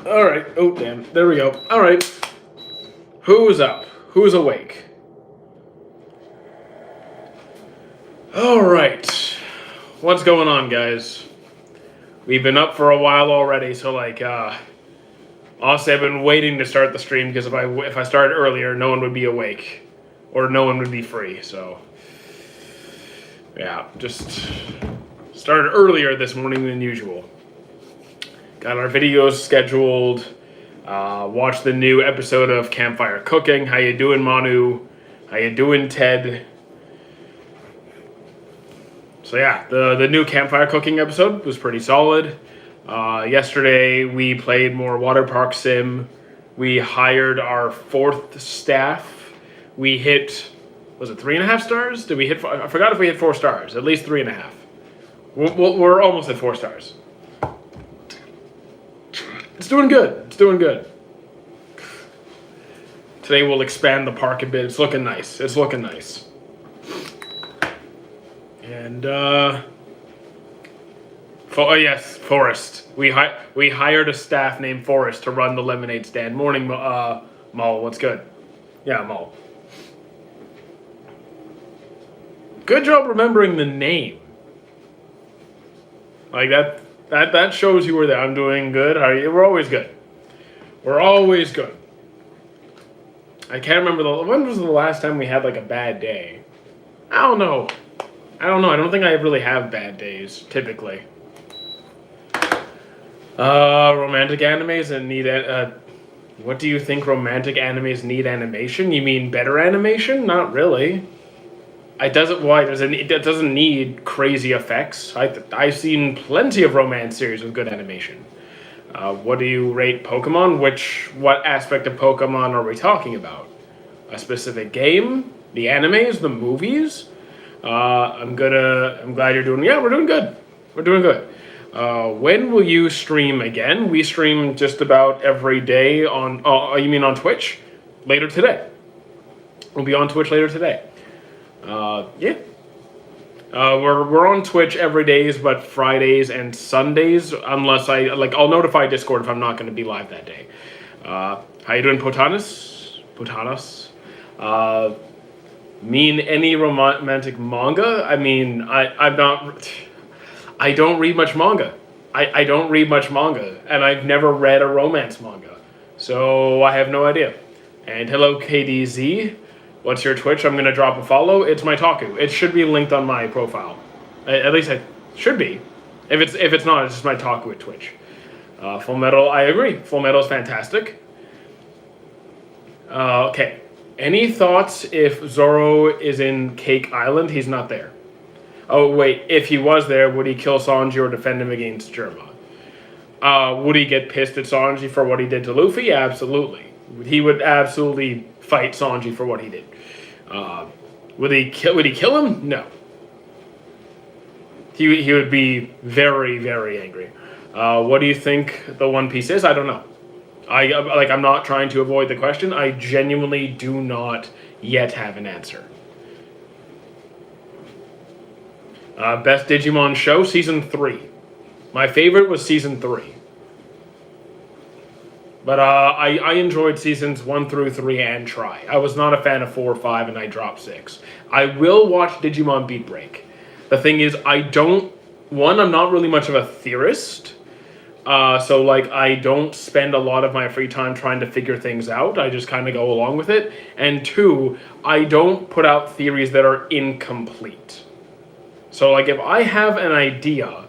All right. Oh, damn. There we go. All right. Who's up? Who's awake? All right. What's going on, guys? We've been up for a while already, so honestly, I've been waiting to start the stream because if I started earlier, no one would be awake, or no one would be free. So, yeah, just started earlier this morning than usual. Got our videos scheduled. Watched the new episode of Campfire Cooking. How you doing, Manu? How you doing, Ted? So yeah, the new Campfire Cooking episode was pretty solid. Yesterday we played more Water Park Sim. We hired our 4th staff. We hit, was it 3.5 stars? Did we hit? I forgot if we hit 4 stars. At least 3.5. We're almost at 4 stars. It's doing good. It's doing good. Today we'll expand the park a bit. It's looking nice. It's looking nice. And yes, Forrest. We hired a staff named Forrest to run the lemonade stand. Morning, Mull. What's good? Yeah, Mull. Good job remembering the name. Like that shows you were there. I'm doing good. How are you? We're always good. We're always good. I can't remember when was the last time we had like a bad day. I don't know. I don't think I really have bad days typically. Romantic animes and need what do you think romantic animes need animation? You mean better animation? Not really. It doesn't need crazy effects. I've seen plenty of romance series with good animation. What do you rate Pokemon? What aspect of Pokemon are we talking about? A specific game? The animes? The movies? I'm glad you're doing. Yeah, we're doing good. We're doing good. When will you stream again? We stream just about every day on. Oh, you mean on Twitch? Later today. We'll be on Twitch later today. Yeah. We're on Twitch every days, but Fridays and Sundays, unless I'll notify Discord if I'm not going to be live that day. How you doing, Potanis? Mean any romantic manga? I mean, I don't read much manga. I don't read much manga, and I've never read a romance manga, so I have no idea. And hello, KDZ. What's your Twitch? I'm going to drop a follow. It's my Taku. It should be linked on my profile. At least it should be. If it's not, it's just my Taku at Twitch. Full Metal, I agree. Full Metal is fantastic. Okay. Any thoughts if Zoro is in Cake Island? He's not there. Oh, wait. If he was there, would he kill Sanji or defend him against Germa? Would he get pissed at Sanji for what he did to Luffy? Absolutely. He would absolutely fight Sanji for what he did. Would he kill him? No. He would be very, very angry. What do you think the One Piece is? I don't know. I'm not trying to avoid the question. I genuinely do not yet have an answer. Best Digimon show, season 3. My favorite was season 3. But I enjoyed seasons 1 through 3 and Try. I was not a fan of 4 or 5, and I dropped 6. I will watch Digimon Beat Break. The thing is, I'm not really much of a theorist. So I don't spend a lot of my free time trying to figure things out. I just kind of go along with it. And 2, I don't put out theories that are incomplete. So if I have an idea,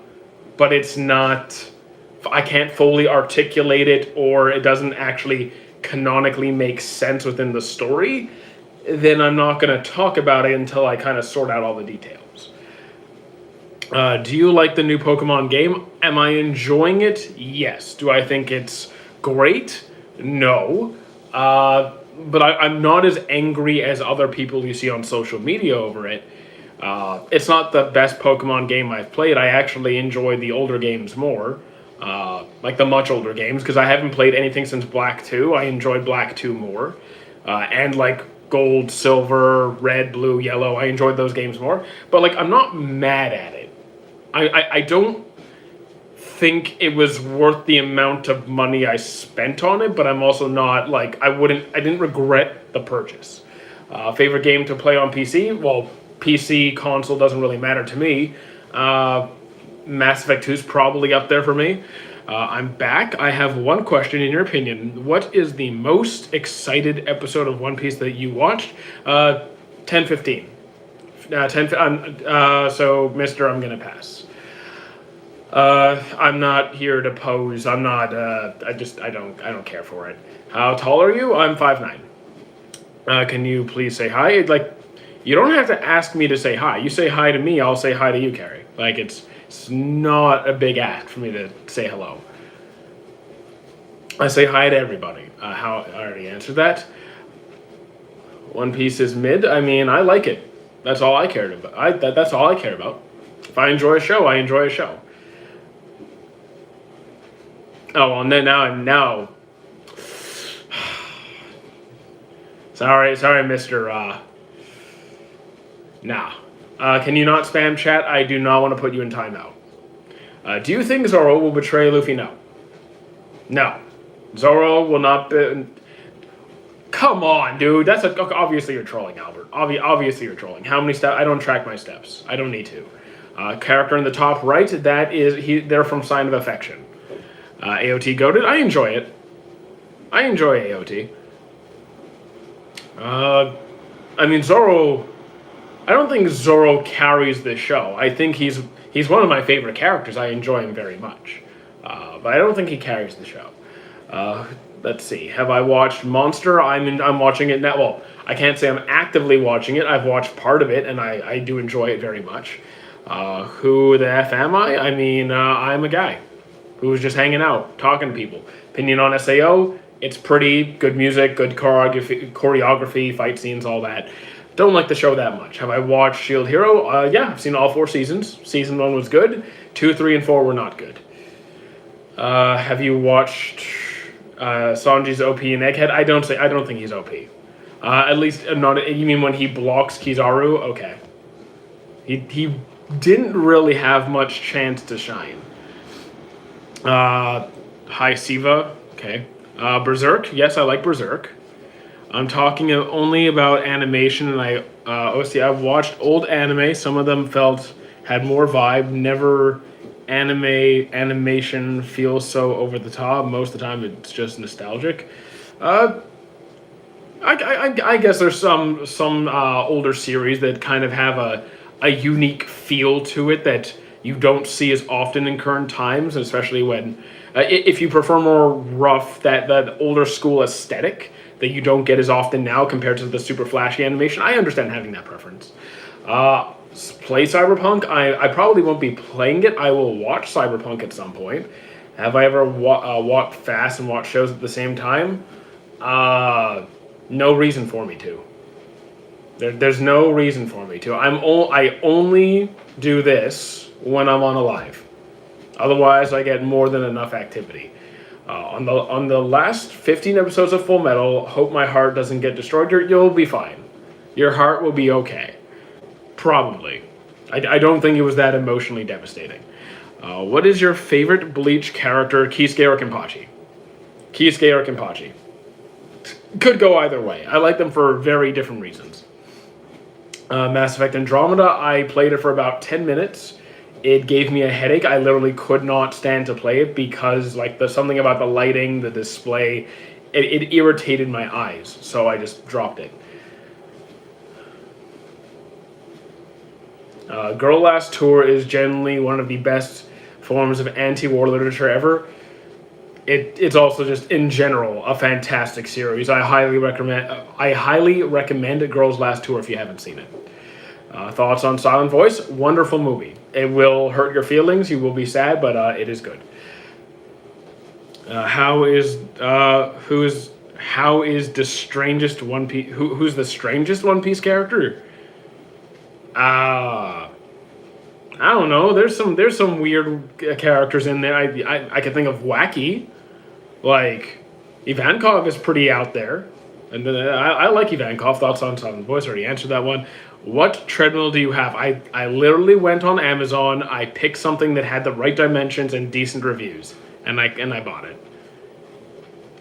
but it's not, I can't fully articulate it, or it doesn't actually canonically make sense within the story, then I'm not going to talk about it until I kind of sort out all the details. Do you like the new Pokemon game? Am I enjoying it? Yes. Do I think it's great? No. But I'm not as angry as other people you see on social media over it. It's not the best Pokemon game I've played. I actually enjoy the older games more. The much older games, because I haven't played anything since Black 2. I enjoyed Black 2 more. And Gold, Silver, Red, Blue, Yellow, I enjoyed those games more. But I'm not mad at it. I don't think it was worth the amount of money I spent on it, but I'm also not like I didn't regret the purchase. Favorite game to play on PC? Well, PC console doesn't really matter to me. Mass Effect 2 is probably up there for me. I'm back. I have one question. In your opinion, what is the most excited episode of One Piece that you watched? 10:15. So, Mister, I'm gonna pass. I'm not here to pose. I'm not. I don't care for it. How tall are you? I'm 5'9". Can you please say hi? Like, you don't have to ask me to say hi. You say hi to me, I'll say hi to you, Carrie. Like, it's not a big act for me to say hello. I say hi to everybody. I already answered that. One Piece is mid. I mean, I like it. That's all I cared about. That's all I care about. If I enjoy a show, I enjoy a show. Oh, well, now. Sorry, Mr. Nah. Can you not spam chat? I do not want to put you in timeout. Do you think Zoro will betray Luffy? No. No. Zoro will not be... Come on, dude. Obviously you're trolling, Albert. Obviously you're trolling. How many steps? I don't track my steps. I don't need to. Character in the top right, they're from Sign of Affection. AOT goated. I enjoy it. I enjoy AOT. I mean, Zoro... I don't think Zoro carries this show. I think he's one of my favorite characters. I enjoy him very much. But I don't think he carries the show. Let's see. Have I watched Monster? I'm watching it now. Well, I can't say I'm actively watching it. I've watched part of it, and I do enjoy it very much. Who the F am I? I mean, I'm a guy who's just hanging out, talking to people. Opinion on SAO? It's pretty good music, good choreography, fight scenes, all that. Don't like the show that much. Have I watched Shield Hero? Yeah, I've seen all 4 seasons. Season 1 was good. 2, 3, and 4 were not good. Have you watched Sanji's OP and Egghead? I don't think he's OP. At least not. You mean when he blocks Kizaru? Okay. He didn't really have much chance to shine. Hi Siva. Okay. Berserk. Yes, I like Berserk. I'm talking only about animation, and I've watched old anime. Some of them had more vibe. Never animation feels so over the top. Most of the time, it's just nostalgic. I guess there's some older series that kind of have a unique feel to it that you don't see as often in current times, especially when if you prefer more rough that older school aesthetic that you don't get as often now compared to the super flashy animation. I understand having that preference. Play Cyberpunk. I probably won't be playing it. I will watch Cyberpunk at some point. Have I ever walked fast and watched shows at the same time? No reason for me to. There's no reason for me to. I only do this when I'm on a live. Otherwise, I get more than enough activity. On the last 15 episodes of Full Metal, hope my heart doesn't get destroyed. You'll be fine. Your heart will be okay. Probably. I don't think it was that emotionally devastating. What is your favorite Bleach character, Kisuke or Kenpachi? Kisuke or Kenpachi. Could go either way. I like them for very different reasons. Mass Effect Andromeda, I played it for about 10 minutes. It gave me a headache. I literally could not stand to play it because there's something about the lighting, the display, it irritated my eyes. So I just dropped it. Girl Last Tour is generally one of the best forms of anti-war literature ever. It's also just in general a fantastic series. I highly recommend Girl's Last Tour if you haven't seen it. Thoughts on Silent Voice? Wonderful movie. It will hurt your feelings. You will be sad, but it is good. How is the strangest One Piece? Who's the strangest One Piece character? I don't know. There's some weird characters in there. I can think of Wacky. Like Ivankov is pretty out there. And then I like Ivankov. Thoughts on Silent Voice? Already answered that one. What treadmill do you have? I literally went on Amazon. I picked something that had the right dimensions and decent reviews, and I bought it.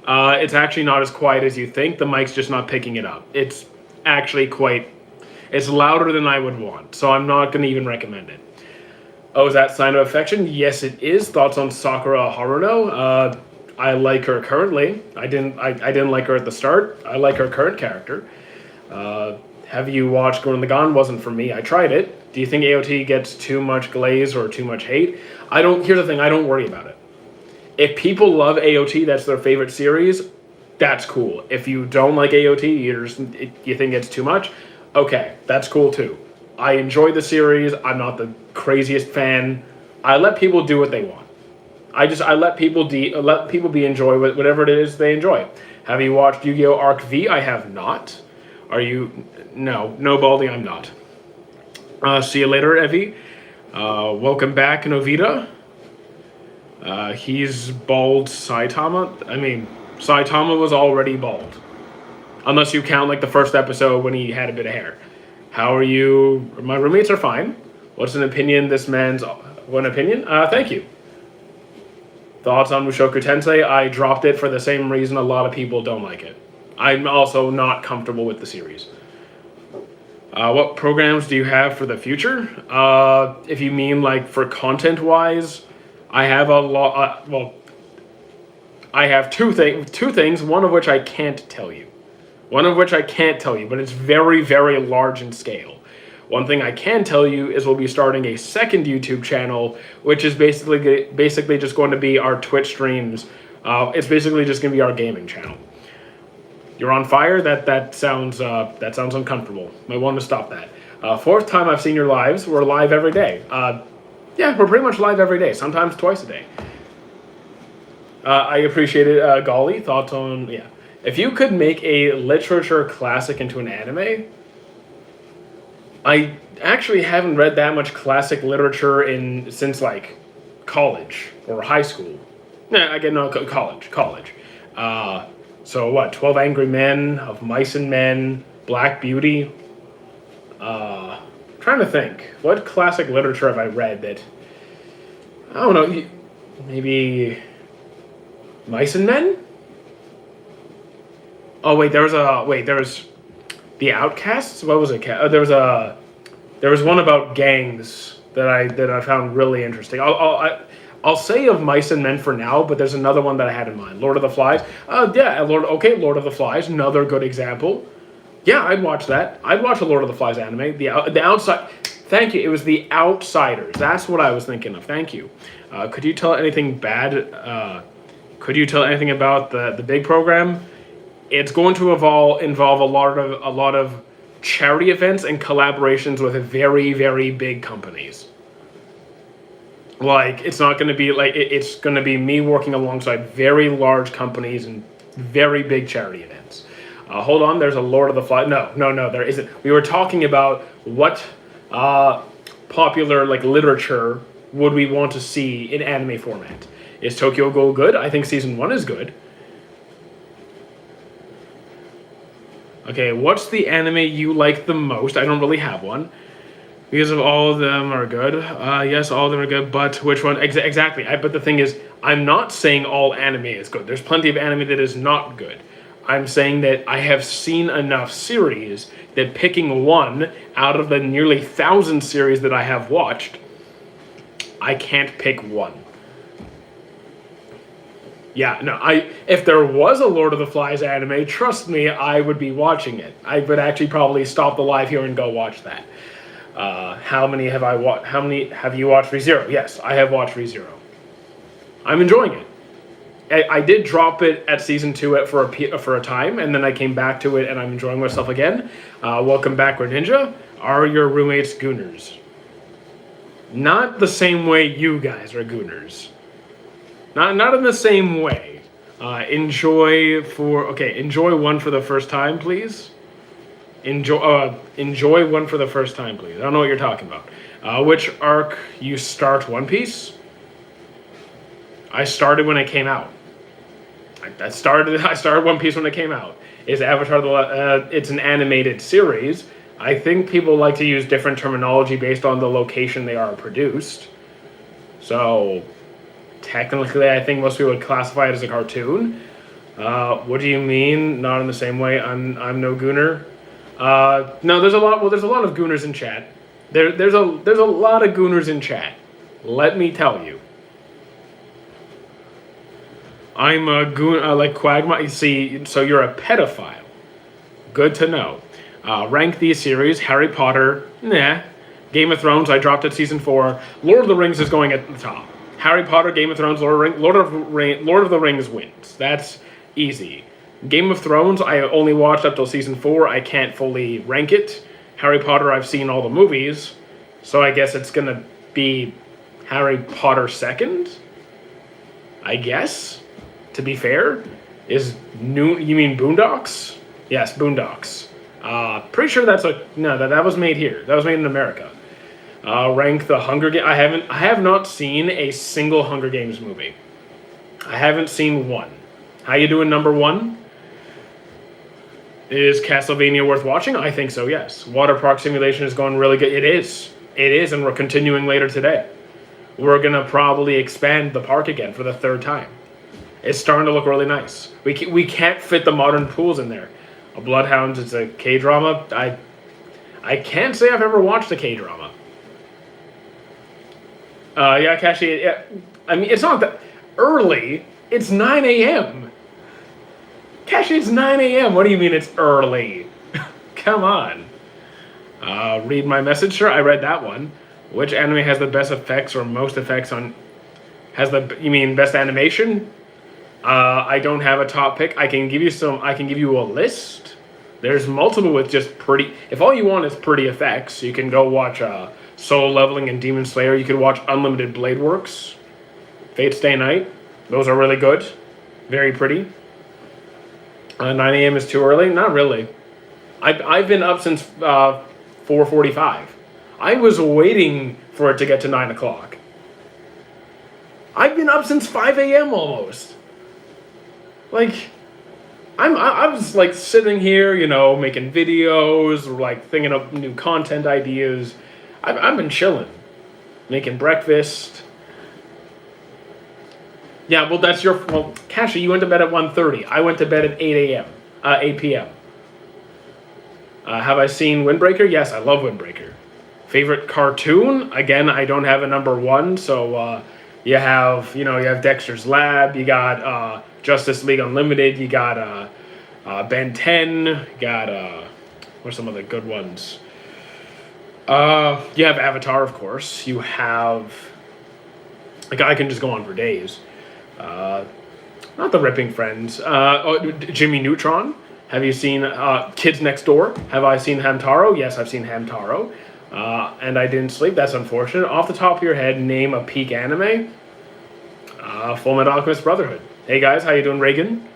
It's actually not as quiet as you think. The mic's just not picking it up. It's actually it's louder than I would want, so I'm not going to even recommend it. Oh, is that Sign of Affection? Yes, it is. Thoughts on Sakura Haruno? I like her currently. I didn't like her at the start. I like her current character. Have you watched Gurren Lagann? Wasn't for me. I tried it. Do you think AOT gets too much glaze or too much hate? Here's the thing, I don't worry about it. If people love AOT, that's their favorite series, that's cool. If you don't like AOT, you think it's too much, okay, that's cool too. I enjoy the series. I'm not the craziest fan. I let people do what they want. I let people enjoy whatever it is they enjoy. Have you watched Yu-Gi-Oh! Arc V? I have not. Are you? No, Baldy, I'm not. See you later, Evie. Welcome back, Novita. He's bald Saitama. I mean, Saitama was already bald. Unless you count like the first episode when he had a bit of hair. How are you? My roommates are fine. What's an opinion this man's... One opinion? Thank you. Thoughts on Mushoku Tensei? I dropped it for the same reason a lot of people don't like it. I'm also not comfortable with the series. What programs do you have for the future? If you mean like for content-wise, I have a lot... I have two things, one of which I can't tell you. But it's very, very large in scale. One thing I can tell you is we'll be starting a second YouTube channel, which is basically just going to be our Twitch streams. It's basically just going to be our gaming channel. You're on fire? That sounds uncomfortable. Might want to stop that. Fourth time I've seen your lives. We're live every day. Yeah, we're pretty much live every day, sometimes twice a day. I appreciate it. Golly, thoughts on... Yeah. If you could make a literature classic into an anime... I actually haven't read that much classic literature since, like, college or high school. College. So what, 12 Angry Men, Of Mice and Men, Black Beauty? Trying to think. What classic literature have I read that... I don't know, maybe... Mice and Men? Oh, wait, there was The Outcasts? What was it? There was one about gangs that I found really interesting. I'll say Of Mice and Men for now, but there's another one that I had in mind. Lord of the Flies. Lord of the Flies, another good example. Yeah, I'd watch that. I'd watch a Lord of the Flies anime. The Outside. Thank you. It was The Outsiders. That's what I was thinking of. Thank you. Could you tell anything bad? Could you tell anything about the big program? It's going to involve a lot of charity events and collaborations with very, very big companies. Like, it's not going to be like it's going to be me working alongside very large companies and very big charity events. Hold on, there's a Lord of the Flies. No, there isn't. We were talking about what popular like literature would we want to see in anime format. Is Tokyo Ghoul good? I think season 1 is good. Okay, what's the anime you like the most? I don't really have one. Because of all of them are good. Yes, all of them are good, but which one? Exactly. But the thing is, I'm not saying all anime is good. There's plenty of anime that is not good. I'm saying that I have seen enough series that picking one out of the nearly 1,000 series that I have watched, I can't pick one. Yeah, no, if there was a Lord of the Flies anime, trust me, I would be watching it. I would actually probably stop the live here and go watch that. How many have I watched? How many have you watched ReZero? Yes, I have watched ReZero. I'm enjoying it. I did drop it at season 2 for a time, and then I came back to it, and I'm enjoying myself again. Welcome back, Ninja. Are your roommates gooners? Not the same way you guys are gooners. Not in the same way. Enjoy one for the first time, please. Enjoy one for the first time, please. I don't know what you're talking about. Which arc you start One Piece? I started when it came out. I started One Piece when it came out. Is Avatar it's an animated series. I think people like to use different terminology based on the location they are produced. So technically, I think most people would classify it as a cartoon. What do you mean? Not in the same way. I'm no gooner. No, there's a lot. Well, there's a lot of gooners in chat. There's a lot of gooners in chat. Let me tell you. I'm a goon, like Quagmire. You see, so you're a pedophile. Good to know. Rank these series: Harry Potter, nah. Game of Thrones, I dropped at season 4. Lord of the Rings is going at the top. Harry Potter, Game of Thrones, Lord of the Rings wins. That's easy. Game of Thrones, I only watched up till season 4. I can't fully rank it. Harry Potter, I've seen all the movies, so I guess it's gonna be Harry Potter second. I guess. To be fair, you mean Boondocks? Yes, Boondocks. Pretty sure that was made here. That was made in America. Rank the Hunger Games. I have not seen a single Hunger Games movie. I haven't seen one. How you doing, number 1? Is Castlevania worth watching? I think so, yes. Water Park Simulation is going really good. It is, and we're continuing later today. We're going to probably expand the park again for the 3rd time. It's starting to look really nice. We can't fit the modern pools in there. A Bloodhounds, it's a K-drama. I can't say I've ever watched a K-drama. Yeah, Kashi, yeah, I mean, it's not that early. It's 9 a.m. Kashi, it's 9 a.m. What do you mean it's early? Come on. Read my message? Sure, I read that one. Which anime has the best effects or most effects on... You mean best animation? I don't have a top pick. I can give you a list. There's multiple with just pretty... If all you want is pretty effects, you can go watch Solo Leveling and Demon Slayer. You can watch Unlimited Blade Works. Fate Stay Night. Those are really good. Very pretty. 9 a.m. is too early? Not really. I've been up since 4:45. I was waiting for it to get to 9 o'clock. I've been up since 5 a.m. almost. Like, I was like sitting here, making videos, or like thinking of new content ideas. I've been chilling, making breakfast. Yeah, well, Kashi, you went to bed at 1:30. I went to bed at 8 p.m. Have I seen Windbreaker? Yes, I love Windbreaker. Favorite cartoon? Again, I don't have a number 1, so you have Dexter's Lab, you got Justice League Unlimited, you got Ben 10, you got what are some of the good ones? You have Avatar, of course. You have I can just go on for days. Not the Ripping Friends. Jimmy Neutron. Have you seen Kids Next Door? Have I seen Hamtaro? Yes, I've seen Hamtaro. And I didn't sleep. That's unfortunate. Off the top of your head, name a peak anime. Full Metal Alchemist Brotherhood. Hey guys, how you doing, Reagan?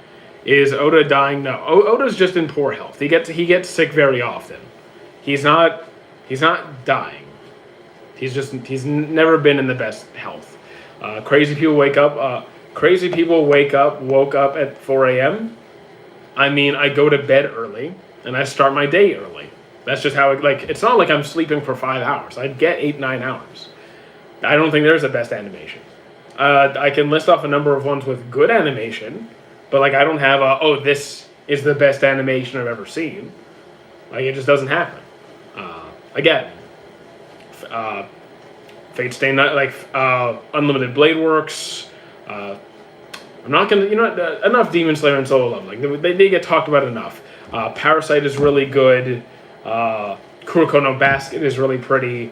Is Oda dying? No. Oda's just in poor health. He gets sick very often. He's not dying. He's never been in the best health. Crazy people woke up at 4 a.m. I mean, I go to bed early and I start my day early. That's just how it's not like I'm sleeping for 5 hours. I'd get 8-9 hours. I don't think there's a best animation. I can list off a number of ones with good animation, but I don't have this is the best animation I've ever seen. It just doesn't happen. Again, Fate Stay Night, Unlimited Blade Works. I'm not gonna, enough Demon Slayer and Solo Leveling. They get talked about enough. Parasite is really good. Kuroko no Basket is really pretty.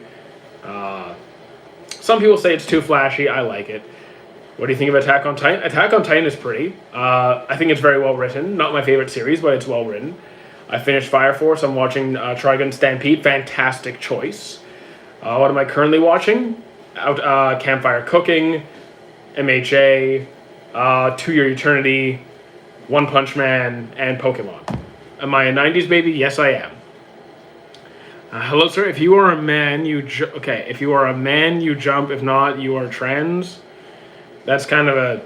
Some people say it's too flashy. I like it. What do you think of Attack on Titan? Attack on Titan is pretty. I think it's very well written. Not my favorite series, but it's well written. I finished Fire Force. I'm watching Trigun Stampede. Fantastic choice. What am I currently watching? Campfire Cooking, MHA, To Your Eternity, One Punch Man, and Pokemon. Am I a 90s baby? Yes, I am. Hello, sir. If you are a man, If you are a man, you jump. If not, you are trans. That's kind of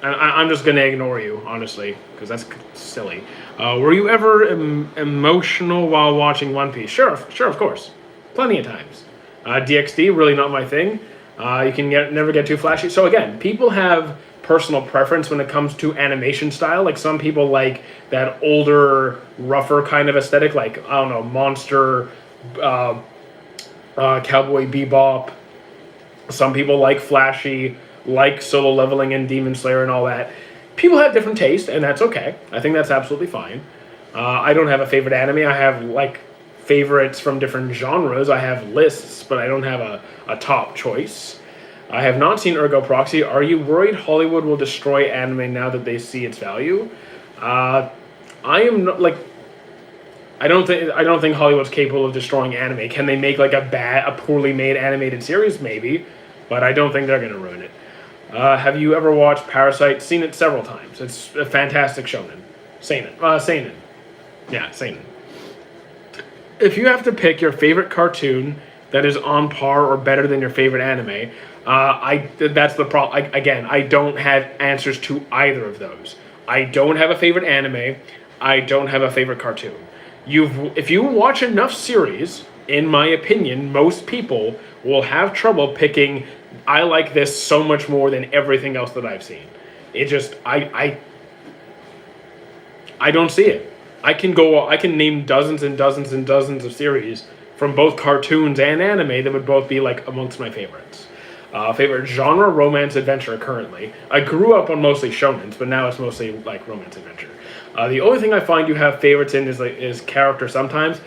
I'm just gonna ignore you, honestly, because that's silly. Were you ever emotional while watching One Piece? Sure, of course, plenty of times. DxD really not my thing. You can never get too flashy. So again, people have personal preference when it comes to animation style. Like some people like that older, rougher kind of aesthetic, like I don't know, Monster, Cowboy Bebop. Some people like flashy, like Solo Leveling and Demon Slayer and all that. People have different taste, and that's okay. I think that's absolutely fine. I don't have a favorite anime. I have like favorites from different genres. I have lists, but I don't have a top choice. I have not seen Ergo Proxy. Are you worried Hollywood will destroy anime now that they see its value? I am not, like, I don't think Hollywood's capable of destroying anime. Can they make like a poorly made animated series? Maybe, but I don't think they're gonna ruin it. Have you ever watched Parasite? Seen it several times. It's a fantastic shonen. Seinen. Yeah, seinen. If you have to pick your favorite cartoon that is on par or better than your favorite anime, that's the problem. Again, I don't have answers to either of those. I don't have a favorite anime. I don't have a favorite cartoon. If you watch enough series, in my opinion, most people will have trouble picking, I like this so much more than everything else that I've seen. It just, I don't see it. I can name dozens and dozens and dozens of series from both cartoons and anime that would both be like amongst my favorites. Favorite genre, romance adventure currently. I grew up on mostly shonens, but now it's mostly like romance adventure. The only thing I find you have favorites in is character sometimes.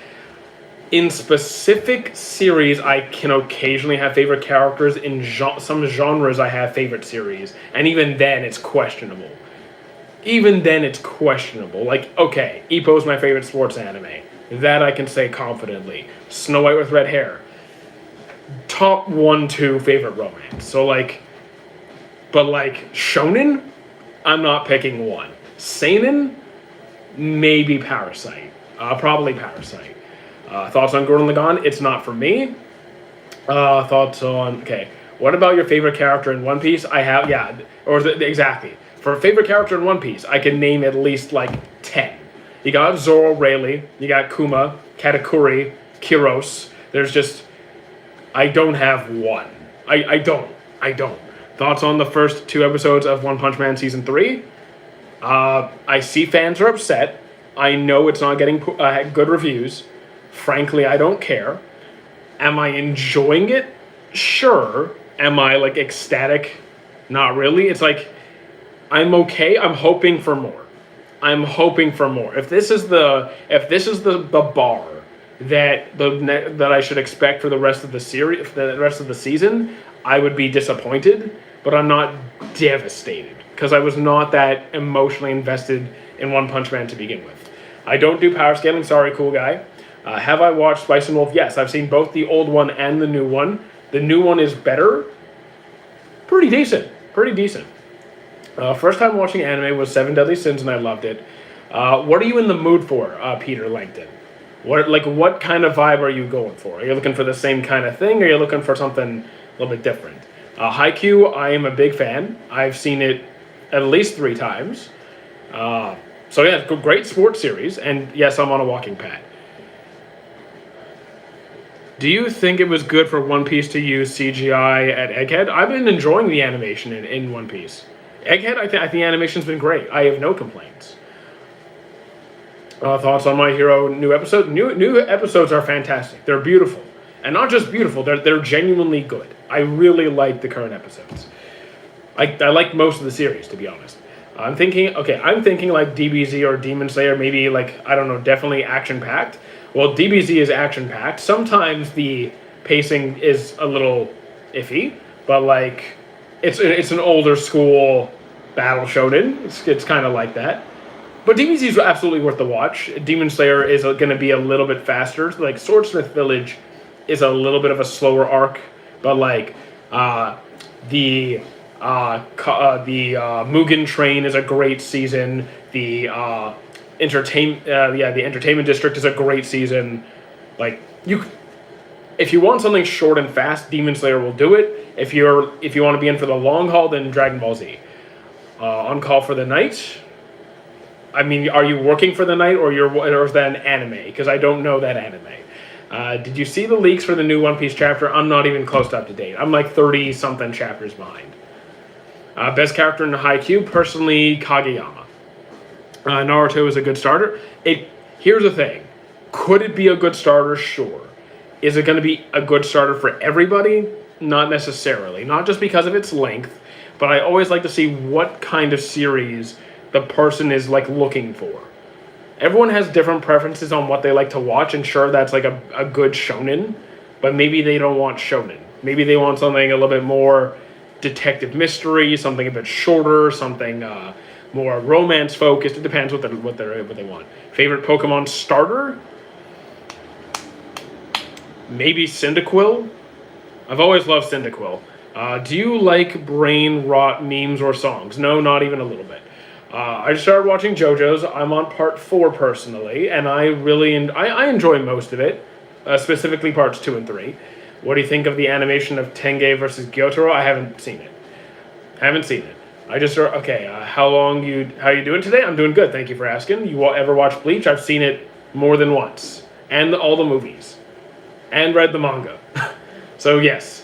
In specific series, I can occasionally have favorite characters. In some genres, I have favorite series. And even then, it's questionable. Like, okay, Ippo is my favorite sports anime. That I can say confidently. Snow White with red hair. Top 1, 2 favorite romance. So, like, but like, shonen, I'm not picking one. Seinen, maybe Parasite. Probably Parasite. Thoughts on Gurren Lagann? It's not for me. Thoughts on... Okay. What about your favorite character in One Piece? Exactly. For a favorite character in One Piece, I can name at least, like, 10. You got Zoro, Rayleigh. You got Kuma, Katakuri, Kyros. There's just... I don't have one. I don't. Thoughts on the first 2 episodes of One Punch Man Season 3? I see fans are upset. I know it's not getting good reviews. Frankly, I don't care. Am I enjoying it? Sure. Am I, like, ecstatic? Not really. It's like, I'm okay. I'm hoping for more. If this is the bar that I should expect for the rest of the series, the rest of the season, I would be disappointed, but I'm not devastated because I was not that emotionally invested in One Punch Man to begin with. I don't do power scaling. Sorry, cool guy. Have I watched Spice and Wolf? Yes, I've seen both the old one and the new one. The new one is better. Pretty decent. First time watching anime was Seven Deadly Sins, and I loved it. What are you in the mood for, Peter Langton? What kind of vibe are you going for? Are you looking for the same kind of thing, or are you looking for something a little bit different? Haikyuu, I am a big fan. I've seen it at least 3 times. So yeah, great sports series, and yes, I'm on a walking pad. Do you think it was good for One Piece to use CGI at Egghead? I've been enjoying the animation in One Piece. Egghead, I think the animation's been great. I have no complaints. Thoughts on My Hero new episode? New episodes are fantastic. They're beautiful. And not just beautiful, they're genuinely good. I really like the current episodes. I like most of the series, to be honest. I'm thinking like DBZ or Demon Slayer, maybe like, I don't know, definitely action-packed. Well, DBZ is action-packed. Sometimes the pacing is a little iffy, but like, it's an older school battle shonen. It's kind of like that. But DBZ is absolutely worth the watch. Demon Slayer is going to be a little bit faster. Like, Swordsmith Village is a little bit of a slower arc, but like, the Mugen Train is a great season. The Entertainment District is a great season. Like, if you want something short and fast, Demon Slayer will do it. If you want to be in for the long haul, then Dragon Ball Z. On Call for the Night. I mean, are you working for the night, or is that an anime? Because I don't know that anime. Did you see the leaks for the new One Piece chapter? I'm not even close to up to date. I'm like 30-something chapters behind. Best character in Haikyuu, personally, Kageyama. Naruto is a good starter. Here's the thing. Could it be a good starter? Sure. Is it going to be a good starter for everybody? Not necessarily. Not just because of its length, but I always like to see what kind of series the person is like looking for. Everyone has different preferences on what they like to watch, and sure, that's like a good shonen, but maybe they don't want shonen. Maybe they want something a little bit more detective mystery, something a bit shorter, something more romance focused. It depends what they want. Favorite Pokemon starter? Maybe Cyndaquil. I've always loved Cyndaquil. Do you like brain rot memes or songs? No, not even a little bit. I just started watching JoJo's. I'm on part 4 personally, and I really I enjoy most of it, specifically parts 2 and 3. What do you think of the animation of Tengai versus Gyotaro? I haven't seen it. I just okay. How you doing today? I'm doing good. Thank you for asking. You ever watch Bleach? I've seen it more than once, and all the movies, and read the manga. So yes.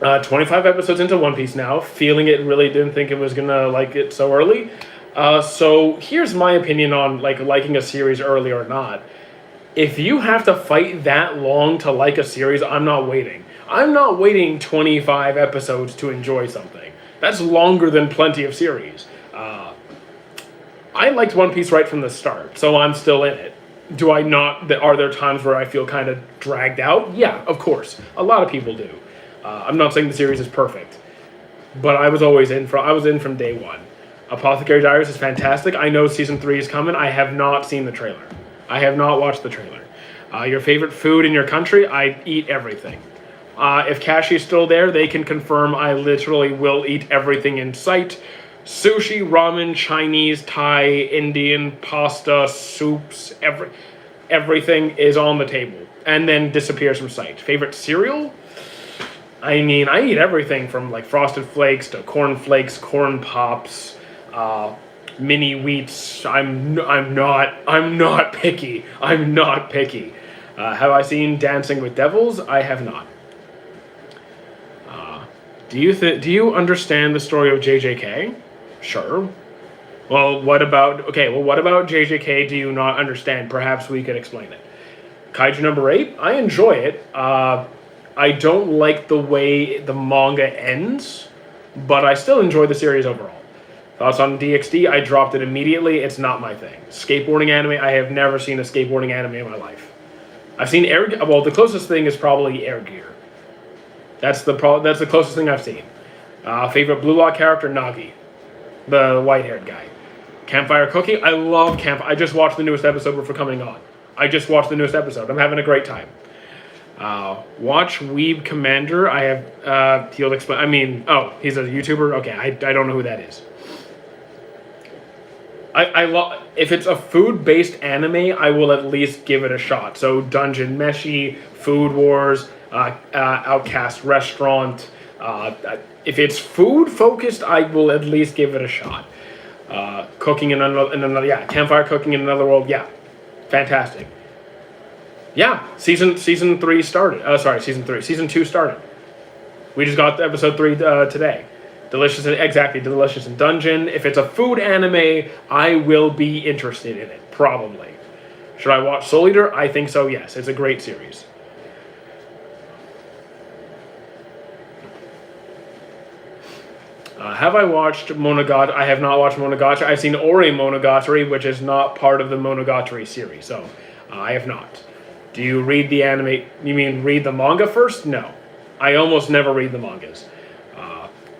25 episodes into One Piece now, feeling it, really didn't think it was gonna like it so early. So here's my opinion on like liking a series early or not. If you have to fight that long to like a series, I'm not waiting. I'm not waiting 25 episodes to enjoy something. That's longer than plenty of series. I liked One Piece right from the start, so I'm still in it. Do I not? Are there times where I feel kind of dragged out? Yeah, of course. A lot of people do. I'm not saying the series is perfect, but I was in from day one. Apothecary Diaries is fantastic. I know season 3 is coming. I have not seen the trailer. I have not watched the trailer. Your favorite food in your country? I eat everything. If Kashi's still there, they can confirm I literally will eat everything in sight. Sushi, ramen, Chinese, Thai, Indian, pasta, soups, everything is on the table and then disappears from sight. Favorite cereal? I mean, I eat everything from like Frosted Flakes to Corn Flakes, Corn Pops, mini wheats. I'm not picky. I'm not picky. Have I seen Dancing with Devils? I have not. Do you understand the story of JJK? Sure. Well, what about JJK do you not understand? Perhaps we could explain it. Kaiju number 8, I enjoy it. I don't like the way the manga ends, but I still enjoy the series overall. Thoughts on DxD? I dropped it immediately. It's not my thing. Skateboarding anime? I have never seen a skateboarding anime in my life. I've seen the closest thing is probably Air Gear. That's the closest thing I've seen. Favorite Blue Lock character? Nagi, the white-haired guy. Campfire Cooking? I love I just watched the newest episode before coming on. I'm having a great time. Watch Weeb Commander. I have, he'll explain. I mean, he's a YouTuber? Okay, I don't know who that is. I love, if it's a food-based anime, I will at least give it a shot. So Dungeon Meshi, Food Wars, Outcast Restaurant. If it's food-focused, I will at least give it a shot. Cooking in another, Campfire Cooking in Another World, fantastic. Yeah, season 3 started. Season 2 started. We just got episode 3 today. Delicious in Dungeon. If it's a food anime, I will be interested in it, probably. Should I watch Soul Eater? I think so, yes. It's a great series. Have I watched Monogatari? I have not watched Monogatari. I've seen Ori Monogatari, which is not part of the Monogatari series, so I have not. Do you read the anime? You mean read the manga first? No. I almost never read the mangas.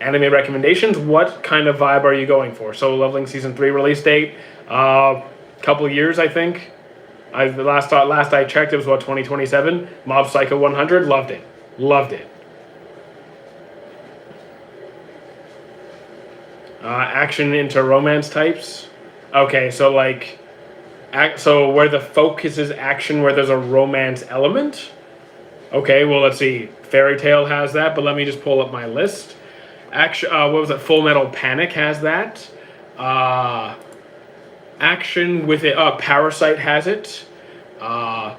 Anime recommendations? What kind of vibe are you going for? Solo Leveling Season 3 release date? Couple of years, I think. The last I checked, it was 2027. Mob Psycho 100, loved it. Action into romance types? Okay, so like... So where the focus is action, where there's a romance element? Okay, well, let's see. Fairy Tail has that, but let me just pull up my list. Action. What was it? Full Metal Panic has that. Action with it. Parasite has it. Yeah,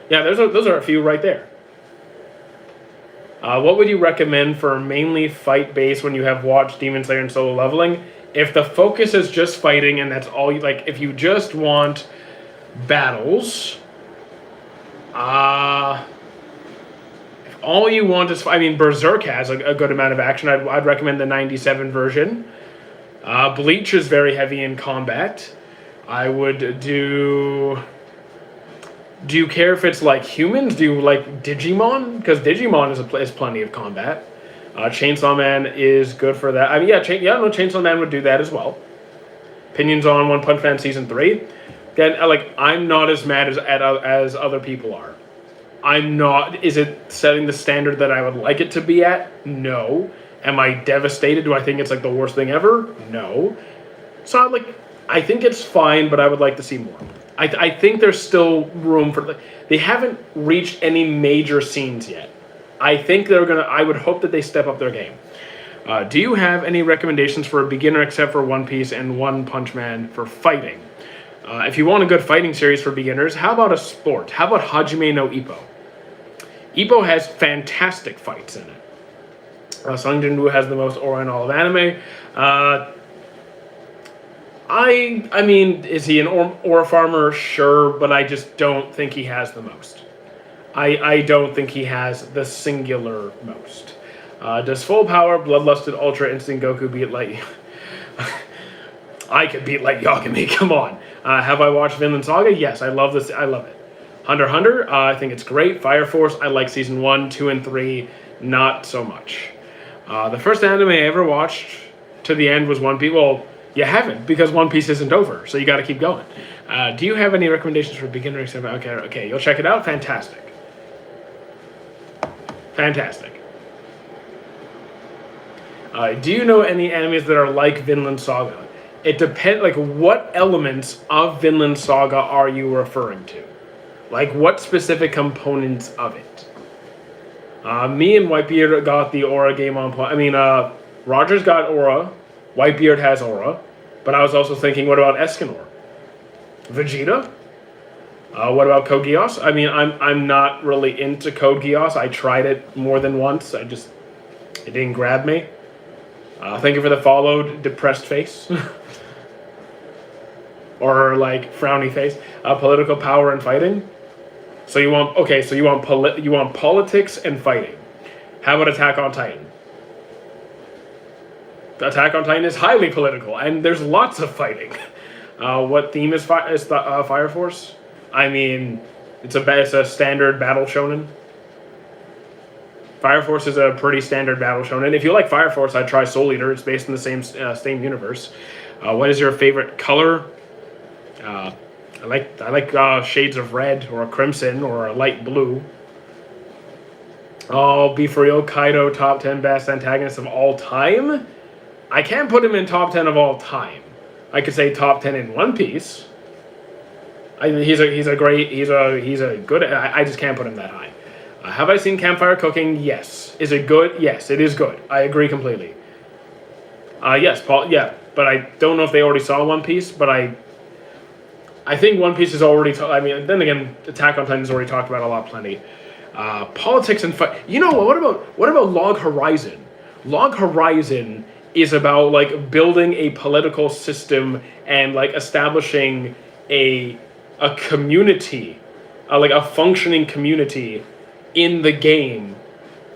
those are a few right there. What would you recommend for mainly fight based when you have watched Demon Slayer and Solo Leveling? If the focus is just fighting and that's all you like, if you just want battles, if all you want is, I mean, Berserk has a good amount of action. I'd recommend the 97 version. Bleach is very heavy in combat. I would do. Do you care if it's like humans? Do you like Digimon? Because Digimon is plenty of combat. Chainsaw Man is good for that. I mean, Chainsaw Man would do that as well. Opinions on One Punch Man Season 3. Again, like, I'm not as mad as other people are. I'm not. Is it setting the standard that I would like it to be at? No. Am I devastated? Do I think it's like the worst thing ever? No. So I think it's fine, but I would like to see more. I think there's still room for. They haven't reached any major scenes yet. I think they're gonna. I would hope that they step up their game. Do you have any recommendations for a beginner except for One Piece and One Punch Man for fighting? If you want a good fighting series for beginners, how about a sport? How about Hajime no Ippo? Ippo has fantastic fights in it. Sung Jin-woo has the most aura in all of anime. I mean, is he an aura farmer? Sure, but I just don't think he has the most. I don't think he has the singular most. Does Full Power, Bloodlusted, Ultra Instinct Goku beat Light? I could beat Light Yagami, come on. Have I watched Vinland Saga? Yes, I love this. I love it. Hunter x Hunter, I think it's great. Fire Force, I like Season 1, 2, and 3, not so much. The first anime I ever watched to the end was One Piece. Well, you haven't, because One Piece isn't over, so you got to keep going. Do you have any recommendations for beginners? Okay, you'll check it out. Fantastic. Do you know any animes that are like Vinland Saga? It depends. Like, what elements of Vinland Saga are you referring to? Like, what specific components of it? Me and Whitebeard got the aura game on point. I mean, Roger's got aura. Whitebeard has aura. But I was also thinking, what about Escanor? Vegeta? What about Code Geass? I mean, I'm not really into Code Geass. I tried it more than once. It didn't grab me. Thank you for the followed depressed face. Or like frowny face. Political power and fighting. So you want politics and fighting. How about Attack on Titan? Attack on Titan is highly political, and there's lots of fighting. What theme is Fire Force? I mean, it's a standard battle shonen. Fire Force is a pretty standard battle shonen. If you like Fire Force, I'd try Soul Eater. It's based in the same universe. What is your favorite color? I like shades of red or a crimson or a light blue. Oh, be for real, Kaido top 10 best antagonists of all time? I can't put him in top 10 of all time. I could say top 10 in One Piece. He's a good. I just can't put him that high. Have I seen Campfire Cooking? Yes. Is it good? Yes, it is good. I agree completely. Yes, Paul. Yeah, but I don't know if they already saw One Piece. But I think One Piece is already. I mean, then again, Attack on Titan is already talked about a lot, plenty. Politics and fight. You know what about Log Horizon? Log Horizon is about like building a political system and like establishing a community, like a functioning community in the game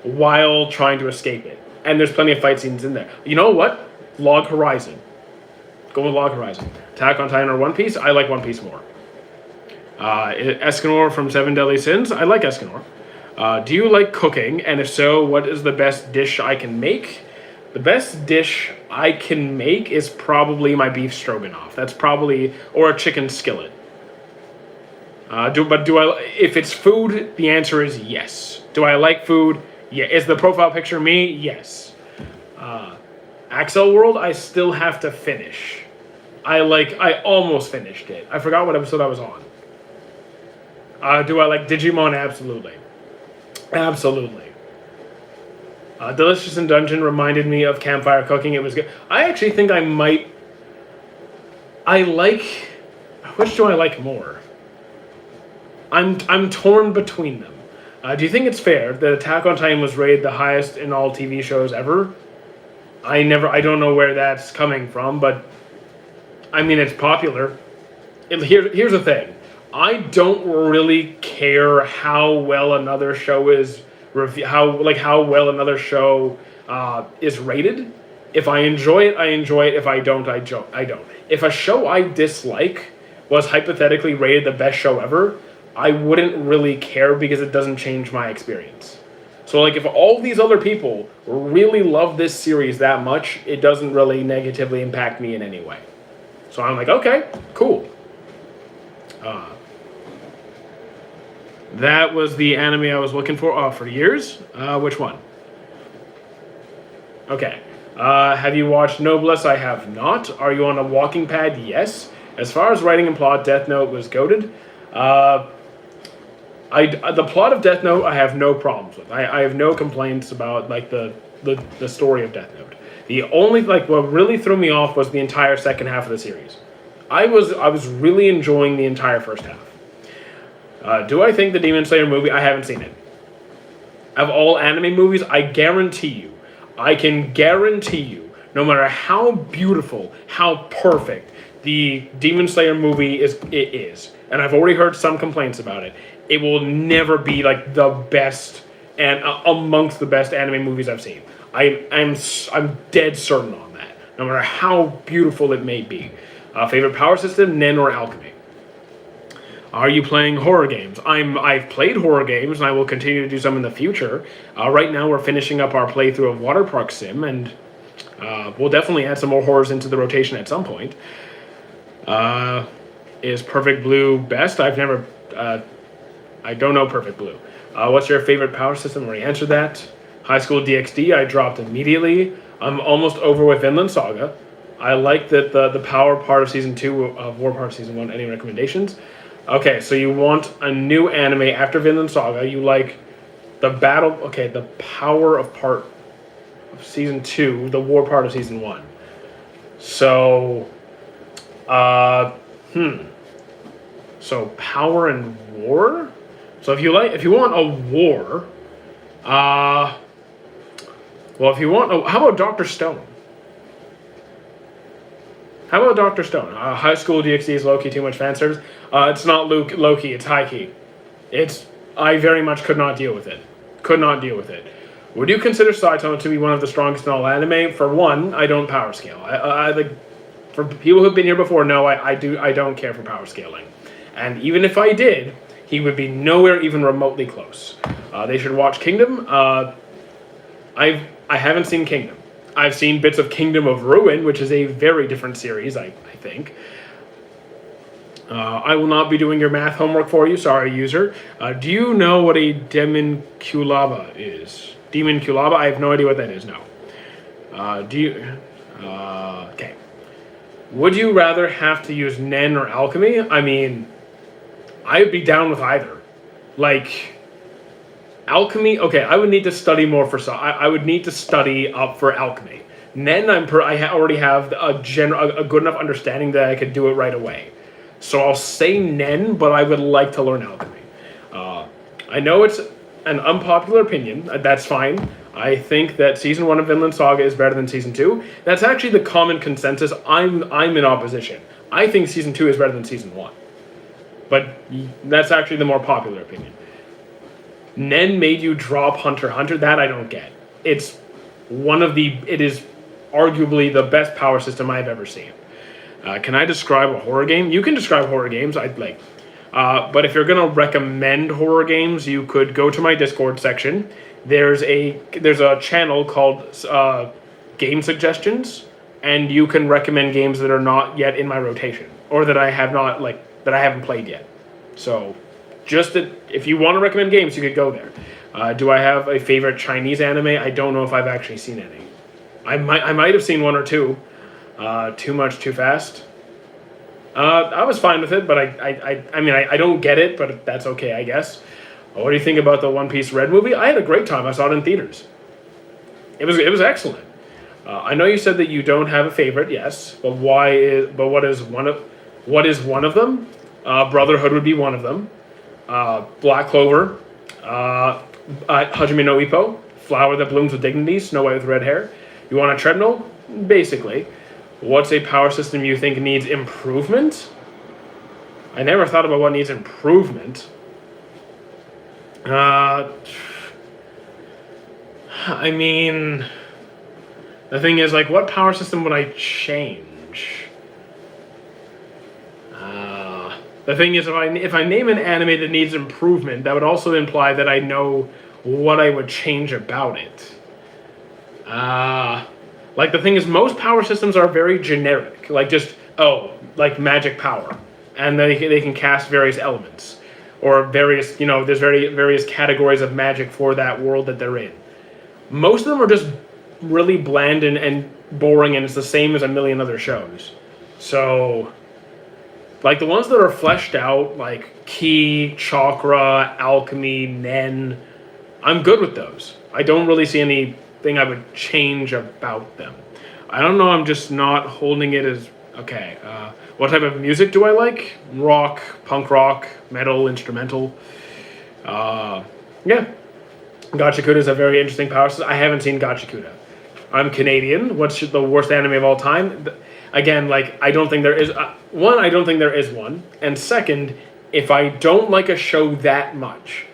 while trying to escape it. And there's plenty of fight scenes in there. You know what? Log Horizon. Go with Log Horizon. Attack on Titan or One Piece? I like One Piece more. Escanor from Seven Deadly Sins? I like Escanor. Do you like cooking? And if so, what is the best dish I can make? The best dish I can make is probably my beef stroganoff. That's probably, or a chicken skillet. If it's food, the answer is yes. Do I like food? Yeah. Is the profile picture me? Yes. Axel World, I still have to finish. I almost finished it. I forgot what episode I was on. Do I like Digimon? Absolutely. Absolutely. Delicious in Dungeon reminded me of campfire cooking. It was good. I actually think I might. I like. Which do I like more? I'm torn between them. Do you think it's fair that Attack on Titan was rated the highest in all TV shows ever? I don't know where that's coming from, but I mean it's popular. Here's the thing. I don't really care how well another show is how well another show is rated. If I enjoy it, I enjoy it. If I don't, I don't. If a show I dislike was hypothetically rated the best show ever, I wouldn't really care because it doesn't change my experience. So like if all these other people really love this series that much, it doesn't really negatively impact me in any way. So I'm like, okay, cool. That was the anime I was looking for years. Which one? Okay. Have you watched Noblesse? I have not. Are you on a walking pad? Yes. As far as writing and plot, Death Note was goated. The plot of Death Note I have no problems with. I have no complaints about like the story of Death Note. The only what really threw me off was the entire second half of the series. I was really enjoying the entire first half. Do I think the Demon Slayer movie? I haven't seen it. Of all anime movies, I can guarantee you, no matter how beautiful, how perfect the Demon Slayer movie is, and I've already heard some complaints about it, it will never be like the best and amongst the best anime movies I've seen. I'm dead certain on that, no matter how beautiful it may be. Favorite power system, Nen or Alchemy? Are you playing horror games? I've played horror games, and I will continue to do some in the future. Right now, we're finishing up our playthrough of Water Park Sim, and we'll definitely add some more horrors into the rotation at some point. Is Perfect Blue best? I've never... I don't know Perfect Blue. What's your favorite power system? I already answered that. High School DxD, I dropped immediately. I'm almost over with Vinland Saga. I like that the power part of Season 2 of War Part Season 1. Any recommendations? Okay, so you want a new anime after Vinland Saga. You like the battle... Okay, the power of part of Season 2, the war part of Season 1. So... So power and war? So if you want a war... well, if you want... how about Dr. Stone? How about Dr. Stone? High School DxD is low-key too much fan service. It's not low-key, it's high-key. I very much could not deal with it. Would you consider Saitama to be one of the strongest in all anime? For one, I don't power scale. For people who've been here before, no, I don't care for power scaling. And even if I did, he would be nowhere even remotely close. They should watch Kingdom. I haven't seen Kingdom. I've seen bits of Kingdom of Ruin, which is a very different series, I think. I will not be doing your math homework for you, sorry, user. Do you know what a Demonculaba is? Demonculaba? I have no idea what that is, no. Okay. Would you rather have to use Nen or Alchemy? I mean, I would be down with either. Like... Alchemy, okay, I would need to study more for... I would need to study up for Alchemy. Nen, I already have a good enough understanding that I could do it right away. So I'll say Nen, but I would like to learn Alchemy. I know it's an unpopular opinion. That's fine. I think that Season 1 of Vinland Saga is better than Season 2. That's actually the common consensus. I'm in opposition. I think Season 2 is better than Season 1. But that's actually the more popular opinion. Nen made you drop Hunter x Hunter. That I don't get. It is arguably the best power system I've ever seen. Can I describe a horror game? You can describe horror games. But if you're gonna recommend horror games, you could go to my Discord section. There's a channel called Game Suggestions, and you can recommend games that are not yet in my rotation or that I haven't played yet. So. Just that if you want to recommend games, you could go there. Do I have a favorite Chinese anime? I don't know if I've actually seen any. I might have seen one or two. Too Much, Too Fast. I was fine with it, but I don't get it, but that's okay, I guess. What do you think about the One Piece Red movie? I had a great time. I saw it in theaters. It was excellent. I know you said that you don't have a favorite, yes, but what is one of them? Brotherhood would be one of them. Black Clover, Hajime no Ippo, Flower That Blooms with Dignity, Snow White with Red Hair. You want a treadmill? Basically. What's a power system you think needs improvement? I never thought about what needs improvement. I mean, the thing is, like, what power system would I change? The thing is, if I name an anime that needs improvement, that would also imply that I know what I would change about it. Like, the thing is, most power systems are very generic. Like, just, like magic power. And they can cast various elements. Or various, there's various categories of magic for that world that they're in. Most of them are just really bland and boring, and it's the same as a million other shows. So, like, the ones that are fleshed out, like Ki, Chakra, Alchemy, Nen, I'm good with those. I don't really see anything I would change about them. I don't know, I'm just not holding it as... Okay, what type of music do I like? Rock, punk rock, metal, instrumental. Yeah. Gachakuda is a very interesting power system. I haven't seen Gachakuda. I'm Canadian. What's the worst anime of all time? Again, like, I don't think there is... one, I don't think there is one. And second, if I don't like a show that much,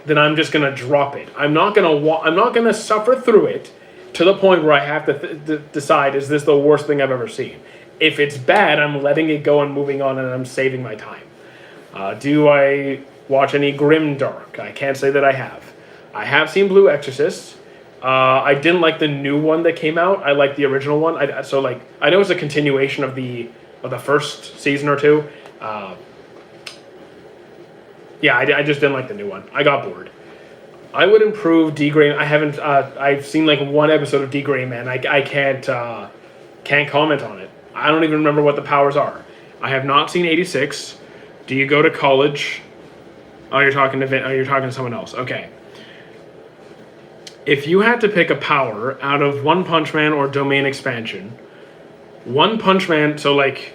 then I'm just going to drop it. I'm not going to suffer through it to the point where I have to decide, is this the worst thing I've ever seen? If it's bad, I'm letting it go and moving on, and I'm saving my time. Do I watch any Grimdark? I can't say that I have. I have seen Blue Exorcist. I didn't like the new one that came out. I like the original one. I know it's a continuation of the first season or two. Yeah, I just didn't like the new one. I got bored. I would improve D Gray. I haven't. I've seen like one episode of D Gray Man. I can't comment on it. I don't even remember what the powers are. I have not seen 86. Do you go to college? Oh, you're talking to someone else. Okay. If you had to pick a power out of One Punch Man or Domain Expansion, One Punch Man, so like,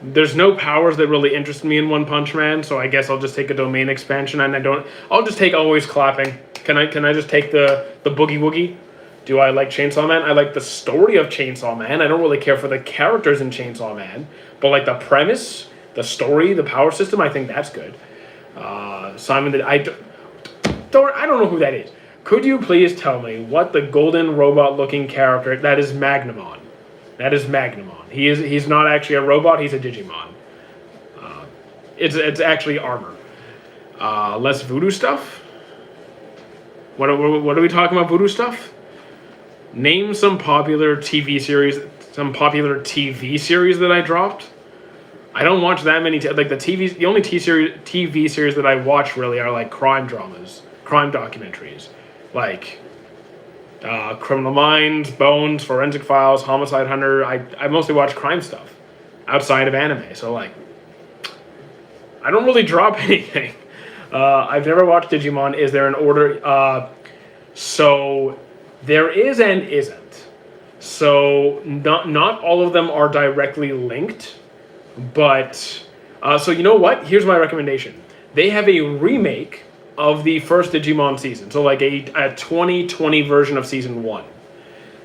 there's no powers that really interest me in One Punch Man, so I guess I'll just take a Domain Expansion, and I'll just take Always Clapping. Can I just take the Boogie Woogie? Do I like Chainsaw Man? I like the story of Chainsaw Man. I don't really care for the characters in Chainsaw Man, but like the premise, the story, the power system, I think that's good. Simon, I don't know who that is. Could you please tell me what the golden robot-looking character that is Magnamon? That is Magnamon. He's not actually a robot. He's a Digimon. It's actually armor. Less voodoo stuff. What are we talking about? Voodoo stuff. Name some popular TV series that I dropped. I don't watch that many. The only TV series that I watch really are like crime dramas, crime documentaries, like Criminal Minds, Bones, Forensic Files, Homicide Hunter. I mostly watch crime stuff outside of anime. So like, I don't really drop anything. I've never watched Digimon. Is there an order? So there is and isn't. So not all of them are directly linked, but so you know what? Here's my recommendation. They have a remake of the first Digimon season, so like a 2020 version of season 1.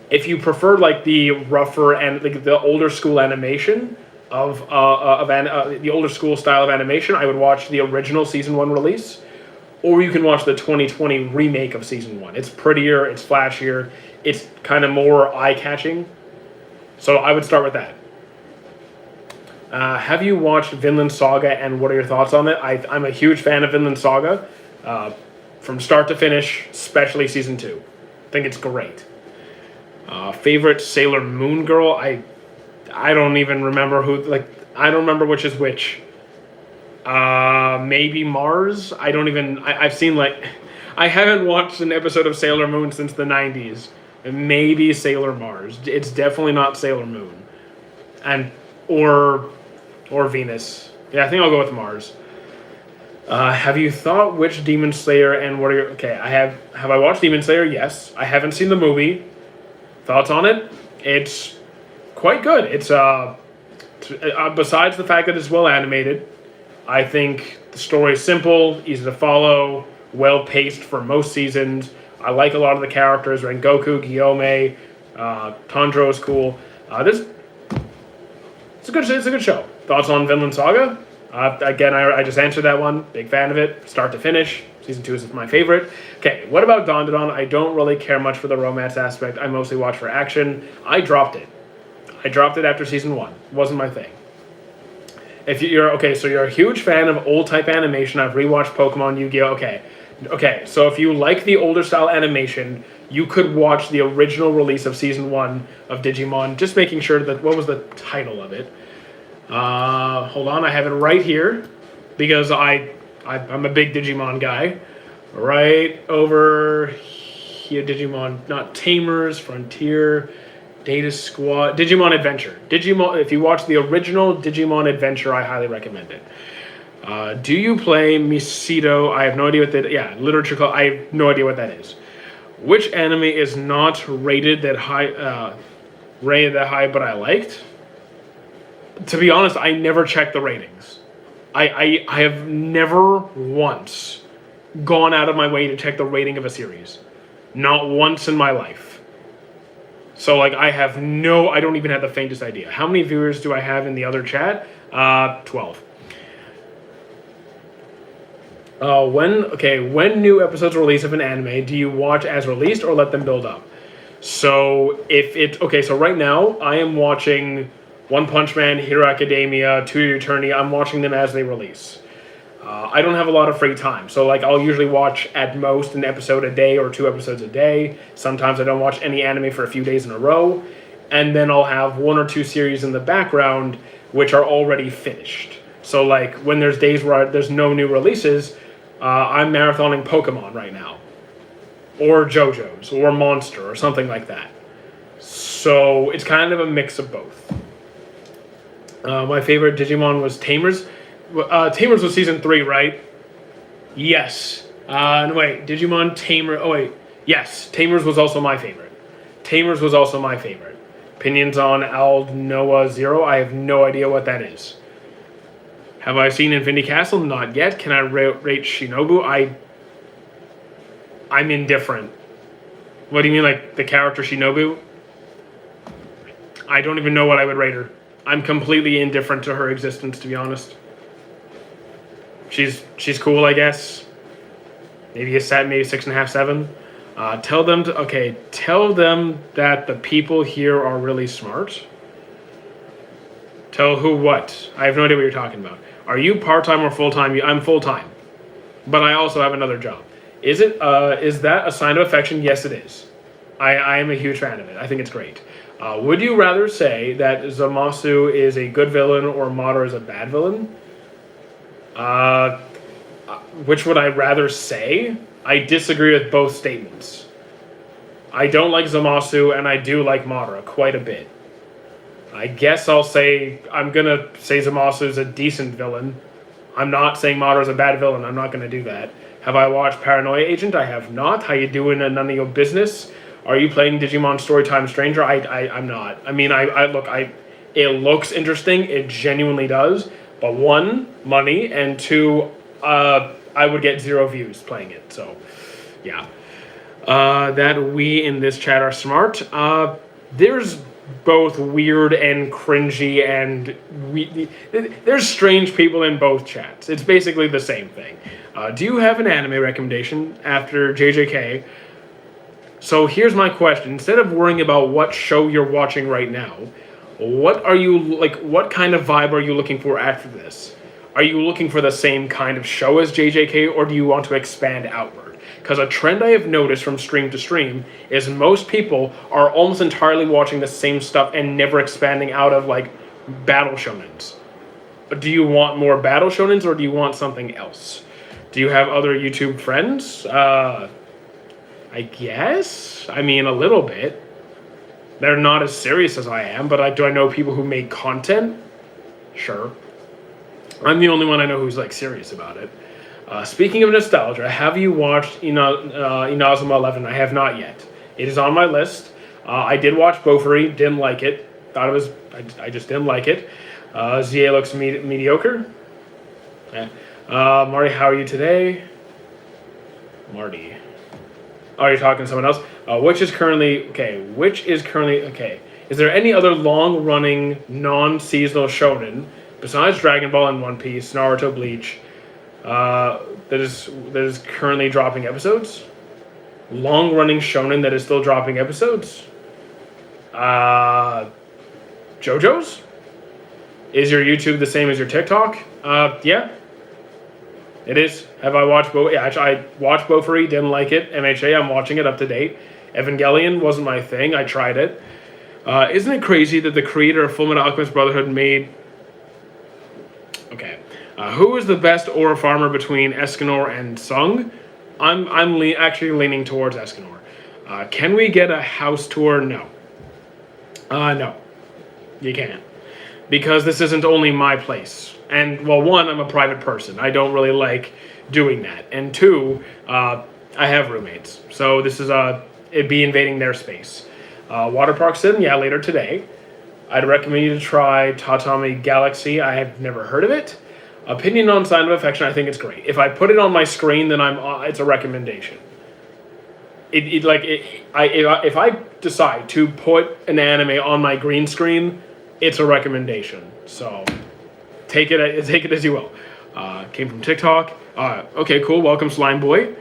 If you prefer like the rougher and like the older school animation of the older school style of animation, I would watch the original season 1 release. Or you can watch the 2020 remake of Season 1. It's prettier, it's flashier, it's kind of more eye-catching. So I would start with that. Have you watched Vinland Saga, and what are your thoughts on it? I'm a huge fan of Vinland Saga. From start to finish, especially Season 2. I think it's great. Favorite Sailor Moon girl? I don't even remember I don't remember which is which. Maybe Mars. I've seen I haven't watched an episode of Sailor Moon since the 90s. Maybe Sailor Mars. It's definitely not Sailor Moon. Or Venus. Yeah, I think I'll go with Mars. Have you thought which Demon Slayer and what are your... Okay, Have I watched Demon Slayer? Yes. I haven't seen the movie. Thoughts on it? It's quite good. Besides the fact that it's well animated, I think the story is simple, easy to follow, well paced for most seasons. I like a lot of the characters. Rengoku, Guillaume, Tanjiro is cool. It's a good show. Thoughts on Vinland Saga? Again, I just answered that one. Big fan of it, start to finish. Season 2 is my favorite. Okay, what about Dandadan? I don't really care much for the romance aspect. I mostly watch for action. I dropped it. After season 1. It wasn't my thing. If you're okay, so you're a huge fan of old type animation. I've rewatched Pokemon, Yu-Gi-Oh. Okay. So if you like the older style animation, you could watch the original release of season 1 of Digimon. Just making sure that what was the title of it? Hold on, I have it right here because I'm a big Digimon guy. Right over here, Digimon, not Tamers, Frontier. Data Squad, Digimon Adventure. If you watch the original Digimon Adventure, I highly recommend it. Do you play Misido? I have no idea what that. Yeah, literature club. I have no idea what that is. Which anime is not rated that high? But I liked. To be honest, I never checked the ratings. I have never once gone out of my way to check the rating of a series. Not once in my life. So, I don't even have the faintest idea. How many viewers do I have in the other chat? 12. When new episodes release of an anime, do you watch as released or let them build up? So, so right now, I am watching One Punch Man, Hero Academia, To Your Eternity. I'm watching them as they release. I don't have a lot of free time, so I'll usually watch at most an episode a day or 2 episodes a day. Sometimes I don't watch any anime for a few days in a row, and then I'll have 1 or 2 series in the background which are already finished. So when there's days where there's no new releases, I'm marathoning Pokemon right now, or JoJo's, or Monster, or something like that. So it's kind of a mix of both. My favorite Digimon was Tamers. Tamers was season 3, right? Yes. No, wait. Digimon Tamer. Oh, wait. Yes. Tamers was also my favorite. Opinions on Aldnoah Zero. I have no idea what that is. Have I seen Infinity Castle? Not yet. Can I rate Shinobu? I'm indifferent. What do you mean, the character Shinobu? I don't even know what I would rate her. I'm completely indifferent to her existence, to be honest. She's cool, I guess. Maybe 6.5, 7. Tell them that the people here are really smart. Tell who what? I have no idea what you're talking about. Are you part-time or full-time? I'm full-time. But I also have another job. Is that a sign of affection? Yes, it is. I am a huge fan of it. I think it's great. Would you rather say that Zamasu is a good villain or Madara is a bad villain? Which would I rather say? I disagree with both statements. I don't like Zamasu, and I do like Madara quite a bit. I guess I'm gonna say Zamasu is a decent villain. I'm not saying Madara is a bad villain. I'm not gonna do that. Have I watched Paranoia Agent? I have not. How you doing? None of your business. Are you playing Digimon Storytime Stranger? I'm not. I mean, it looks interesting. It genuinely does. But 1, money, and 2, I would get 0 views playing it. So, yeah. That we in this chat are smart. There's both weird and cringy and there's strange people in both chats. It's basically the same thing. Do you have an anime recommendation after JJK? So here's my question. Instead of worrying about what show you're watching right now, what kind of vibe are you looking for after this? Are you looking for the same kind of show as JJK, or do you want to expand outward? Because a trend I have noticed from stream to stream is most people are almost entirely watching the same stuff and never expanding out of battle shonens. Do you want more battle shonens, or do you want something else? Do you have other YouTube friends? I guess. I mean, a little bit. They're not as serious as I am, but do I know people who make content? Sure. I'm the only one I know who's serious about it. Speaking of nostalgia, have you watched Inazuma 11? I have not yet. It is on my list. I did watch Bofuri, didn't like it. Thought it was, I just didn't like it. ZA looks mediocre. Yeah. Marty, how are you today? Marty. Oh, you're talking to someone else? Which is currently okay. Is there any other long-running, non-seasonal shonen besides Dragon Ball and One Piece, Naruto, Bleach, that is currently dropping episodes? Long-running shonen that is still dropping episodes? JoJo's? Is your YouTube the same as your TikTok? Yeah. It is. Have I watched I watched Bofuri, didn't like it. MHA, I'm watching it up to date. Evangelion wasn't my thing. I tried it. Isn't it crazy that the creator of Fullmetal Alchemist Brotherhood made... Okay. Who is the best Aura farmer between Escanor and Sung? I'm actually leaning towards Escanor. Can we get a house tour? No. No. You can't. Because this isn't only my place. And, well, one, I'm a private person. I don't really like doing that. And two, I have roommates. So this is it'd be invading their space. Water Park Sim, yeah, later today. I'd recommend you to try Tatami Galaxy. I have never heard of it. Opinion on Sign of Affection, I think it's great. If I put it on my screen, then it's a recommendation. If I decide to put an anime on my green screen, it's a recommendation. So take it as you will. Came from TikTok. Okay, cool. Welcome, Slime Boy.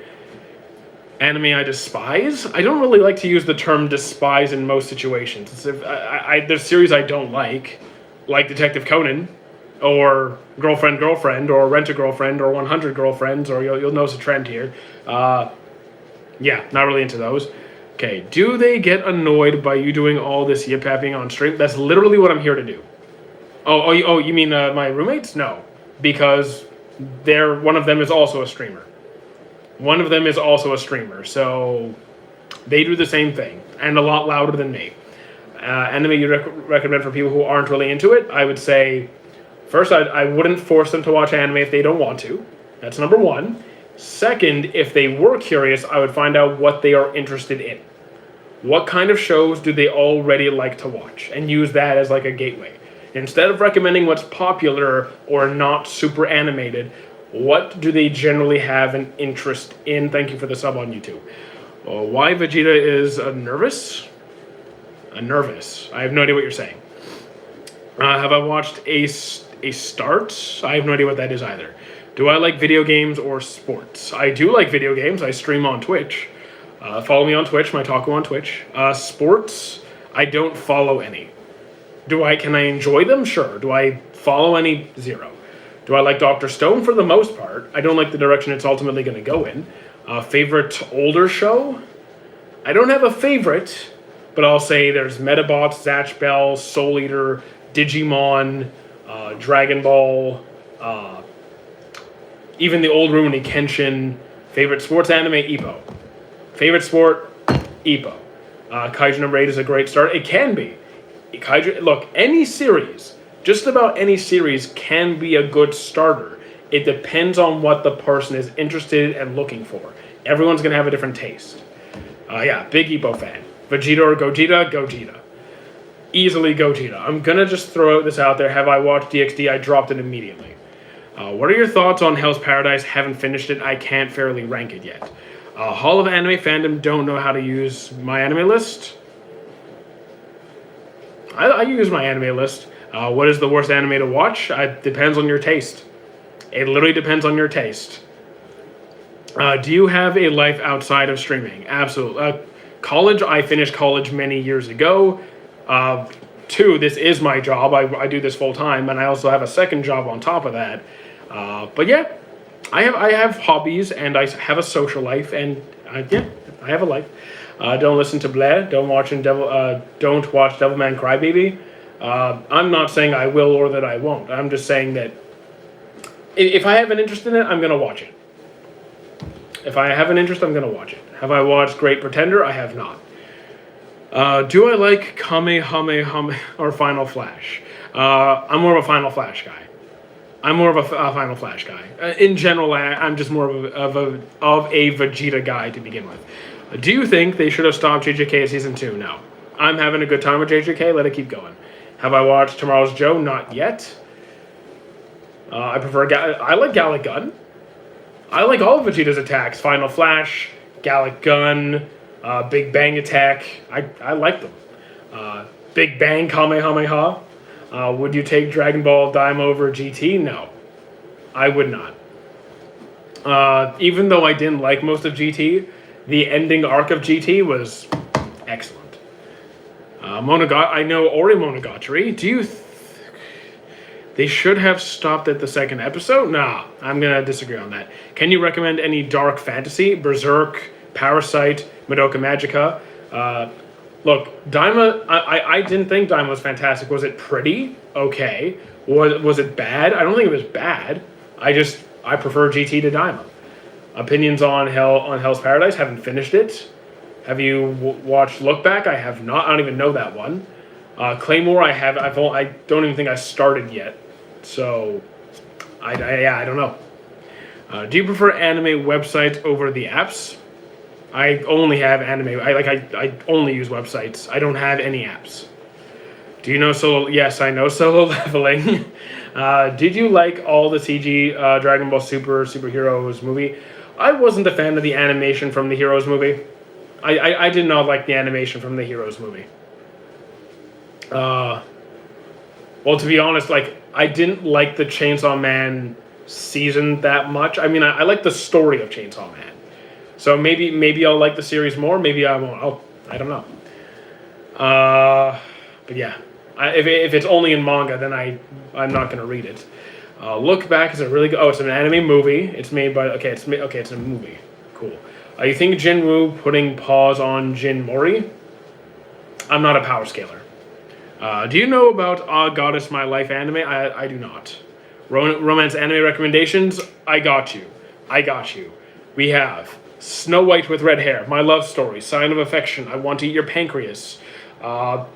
Anime I despise. I don't really like to use the term despise in most situations. There's series I don't like Detective Conan, or Girlfriend, or Rent a Girlfriend, or 100 Girlfriends, or you'll notice a trend here. Yeah, not really into those. Okay, do they get annoyed by you doing all this yip-yapping on stream? That's literally what I'm here to do. Oh, you mean my roommates? No, because one of them is also a streamer. So they do the same thing, and a lot louder than me. Anime you recommend for people who aren't really into it? I would say, first, I wouldn't force them to watch anime if they don't want to. That's number one. Second, if they were curious, I would find out what they are interested in. What kind of shows do they already like to watch? And use that as like a gateway. Instead of recommending what's popular or not super animated, what do they generally have an interest in? Thank you for the sub on YouTube. Why Vegeta is nervous? Nervous. I have no idea what you're saying. Have I watched a start? I have no idea what that is either. Do I like video games or sports? I do like video games. I stream on Twitch. Follow me on Twitch, my taco on Twitch. Sports, I don't follow any. Can I enjoy them? Sure. Do I follow any? Zero. Do I like Dr. Stone? For the most part. I don't like the direction it's ultimately going to go in. Favorite older show? I don't have a favorite, but I'll say there's Metabots, Zatch Bell, Soul Eater, Digimon, Dragon Ball, even the old Rurouni Kenshin. Favorite sports anime? Ippo. Favorite sport? Ippo. Kaiju number 8 is a great start. It can be. Look, any series, just about any series can be a good starter. It depends on what the person is interested in and looking for. Everyone's going to have a different taste. Yeah, big Ippo fan. Vegeta or Gogeta? Gogeta. Easily Gogeta. I'm going to just throw this out there. Have I watched DxD? I dropped it immediately. What are your thoughts on Hell's Paradise? Haven't finished it. I can't fairly rank it yet. Hall of Anime Fandom, don't know how to use my anime list. I use my anime list. What is the worst anime to watch? Depends on your taste. It literally depends on your taste. Do you have a life outside of streaming? Absolutely. College, I finished college many years ago. Two, this is my job. I do this full time, and I also have a second job on top of that. But yeah, I have hobbies, and I have a social life, and yeah, I have a life. Don't listen to Blair. Don't watch Devilman Crybaby. I'm not saying I will or that I won't. I'm just saying that if I have an interest in it, I'm gonna watch it. If I have an interest, I'm gonna watch it. Have I watched Great Pretender? I have not. Do I like Kamehameha or Final Flash? I'm more of a Final Flash guy. I'm more of a Final Flash guy. In general, I'm just more of a Vegeta guy to begin with. Do you think they should have stopped JJK at season 2? No. I'm having a good time with JJK. Let it keep going. Have I watched Tomorrow's Joe? Not yet. I prefer. I like Gallic Gun. I like all of Vegeta's attacks. Final Flash, Gallic Gun, Big Bang Attack. I like them. Big Bang Kamehameha. Would you take Dragon Ball Daima over GT? No. I would not. Even though I didn't like most of GT, the ending arc of GT was excellent. I know Ori Monogatari. Do you they should have stopped at the second episode? Nah, I'm going to disagree on that. Can you recommend any dark fantasy? Berserk, Parasite, Madoka Magica? Look, Daima, I didn't think Daima was fantastic. Was it pretty? Okay. Was it bad? I don't think it was bad. I prefer GT to Daima. Opinions on Hell's Paradise? Haven't finished it. Have you watched Look Back? I have not. I don't even know that one. Claymore, I don't even think I started yet. So, I don't know. Do you prefer anime websites over the apps? I only have anime. I only use websites. I don't have any apps. Do you know Solo? Yes, I know Solo Leveling. Did you like all the CG Dragon Ball Superheroes movie? I wasn't a fan of the animation from the Heroes movie. I did not like the animation from the Heroes movie. Well, to be honest, I didn't like the Chainsaw Man season that much. I mean, I like the story of Chainsaw Man. So maybe I'll like the series more. Maybe I won't. I don't know. But yeah, if it's only in manga, then I'm not gonna read it. Look Back is a really good. Oh, it's an anime movie. It's made by it's a movie. Cool. You think Jinwoo putting pause on Jin Mori? I'm not a power scaler. Do you know about Goddess My Life anime? I do not. Romance anime recommendations? I got you. We have Snow White with Red Hair, My Love Story, Sign of Affection, I Want to Eat Your Pancreas, The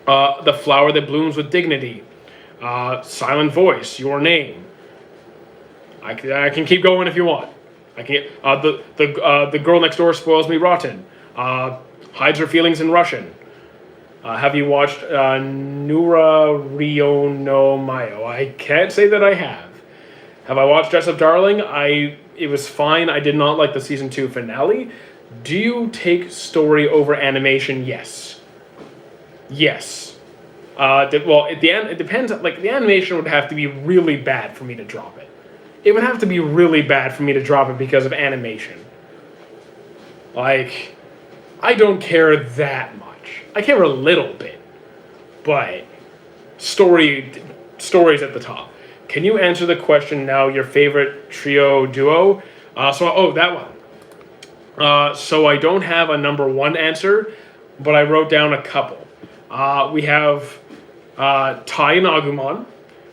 Flower That Blooms with Dignity, Silent Voice, Your Name. I can keep going if you want. I can the Girl Next Door Spoils Me Rotten, Hides Her Feelings in Russian. Have you watched Nura Rio no Mayo? I can't say that I have. Have I watched Dress Up Darling? It was fine. I did not like the season 2 finale. Do you take story over animation? Yes. Well, at the end, it depends. Like, the animation would have to be really bad for me to drop it. It would have to be really bad for me to drop it because of animation. Like, I don't care that much. I care a little bit, but story's at the top. Can you answer the question now? Your favorite trio duo? That one. So I don't have a number one answer, but I wrote down a couple. We have Tai and Agumon.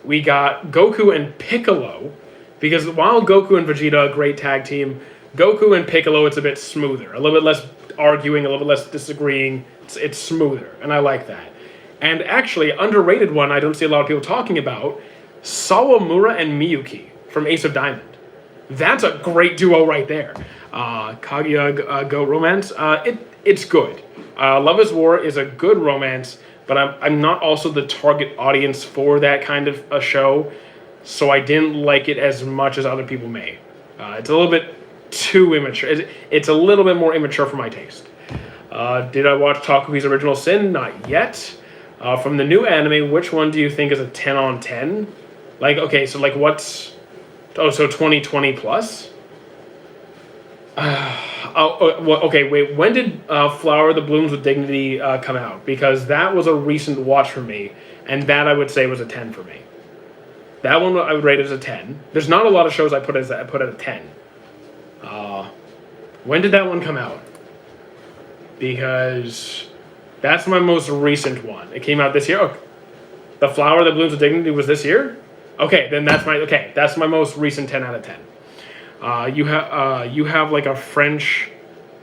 We got Goku and Piccolo, because while Goku and Vegeta a great tag team, Goku and Piccolo it's a bit smoother, a little bit less arguing, a little bit less disagreeing. It's smoother, and I like that. And actually, underrated one I don't see a lot of people talking about, Sawamura and Miyuki from Ace of Diamond. That's a great duo right there. Kaguya Goat Romance, it's good. Love is War is a good romance, but I'm not also the target audience for that kind of a show, so I didn't like it as much as other people may. It's a little bit too immature. It's a little bit more immature for my taste. Did I watch Takuki's Original Sin? Not yet. From the new anime, which one do you think is a 10 on 10? What's... so 2020 plus? When did Flower That Blooms with Dignity come out? Because that was a recent watch for me, and that I would say was a 10 for me. That one I would rate as a 10. There's not a lot of shows I put at a 10. When did that one come out? Because that's my most recent one. It came out this year. Oh, The Flower That Blooms with Dignity was this year? Okay, then that's my most recent 10 out of 10. You have like a French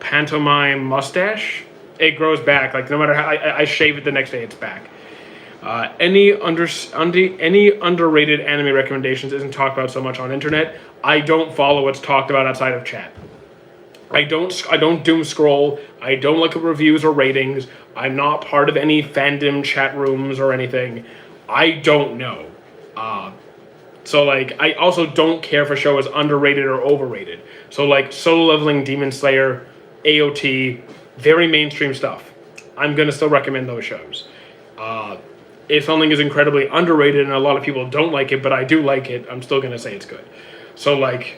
pantomime mustache. It grows back. Like no matter how I shave it the next day, it's back. Any underrated anime recommendations isn't talked about so much on internet. I don't follow what's talked about outside of chat. I don't doom scroll. I don't look at reviews or ratings. I'm not part of any fandom chat rooms or anything. I don't know. So like I also don't care if a show is underrated or overrated. So like Solo Leveling, Demon Slayer, AOT, very mainstream stuff. I'm gonna still recommend those shows. If something is incredibly underrated and a lot of people don't like it, but I do like it, I'm still gonna say it's good. So like,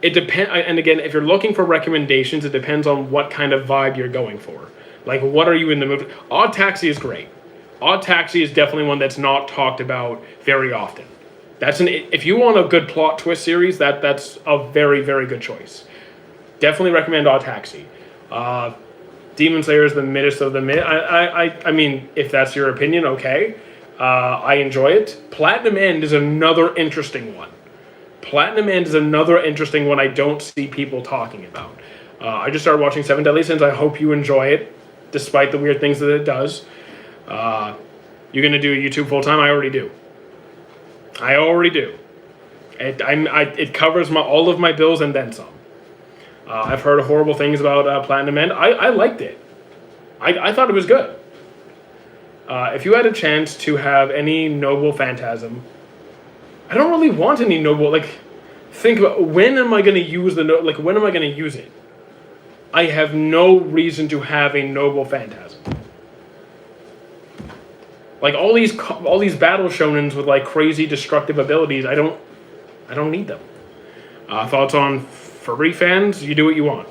it depends. And again, if you're looking for recommendations, it depends on what kind of vibe you're going for. Like, what are you in the mood? Odd Taxi is great. Odd Taxi is definitely one that's not talked about very often. If you want a good plot twist series, that's a very, very good choice. Definitely recommend Odd Taxi. Demon Slayer is the middest of the mid. I mean, if that's your opinion, okay. I enjoy it. Platinum End is another interesting one. I don't see people talking about. I just started watching Seven Deadly Sins. I hope you enjoy it, despite the weird things that it does. You're going to do YouTube full time? I already do. It covers all of my bills and then some. I've heard horrible things about Platinum End. I liked it. I thought it was good. If you had a chance to have any noble phantasm, I don't really want any noble. Like, think about when am I going to use when am I going to use it? I have no reason to have a noble phantasm. Like all these battle shonens with like crazy destructive abilities, I don't need them. Thoughts on furry fans? You do what you want.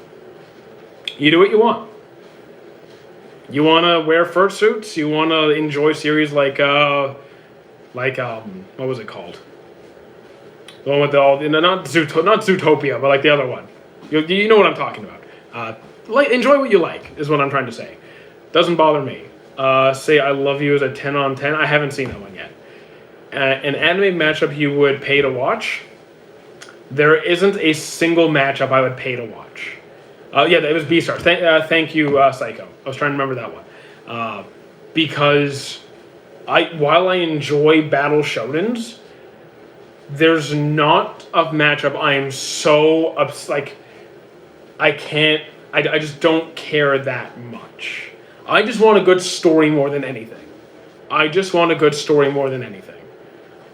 You want to wear fursuits? You want to enjoy series like what was it called? The one with not Zootopia, but like the other one. You know what I'm talking about. Enjoy what you like is what I'm trying to say. Doesn't bother me. Say I Love You is a 10 on 10. I haven't seen that one yet. An anime matchup you would pay to watch? There isn't a single matchup I would pay to watch. Yeah, it was Beastars. Thank you, Psycho. I was trying to remember that one. Because while I enjoy battle shonens, there's not a matchup I am so I just don't care that much. I just want a good story more than anything.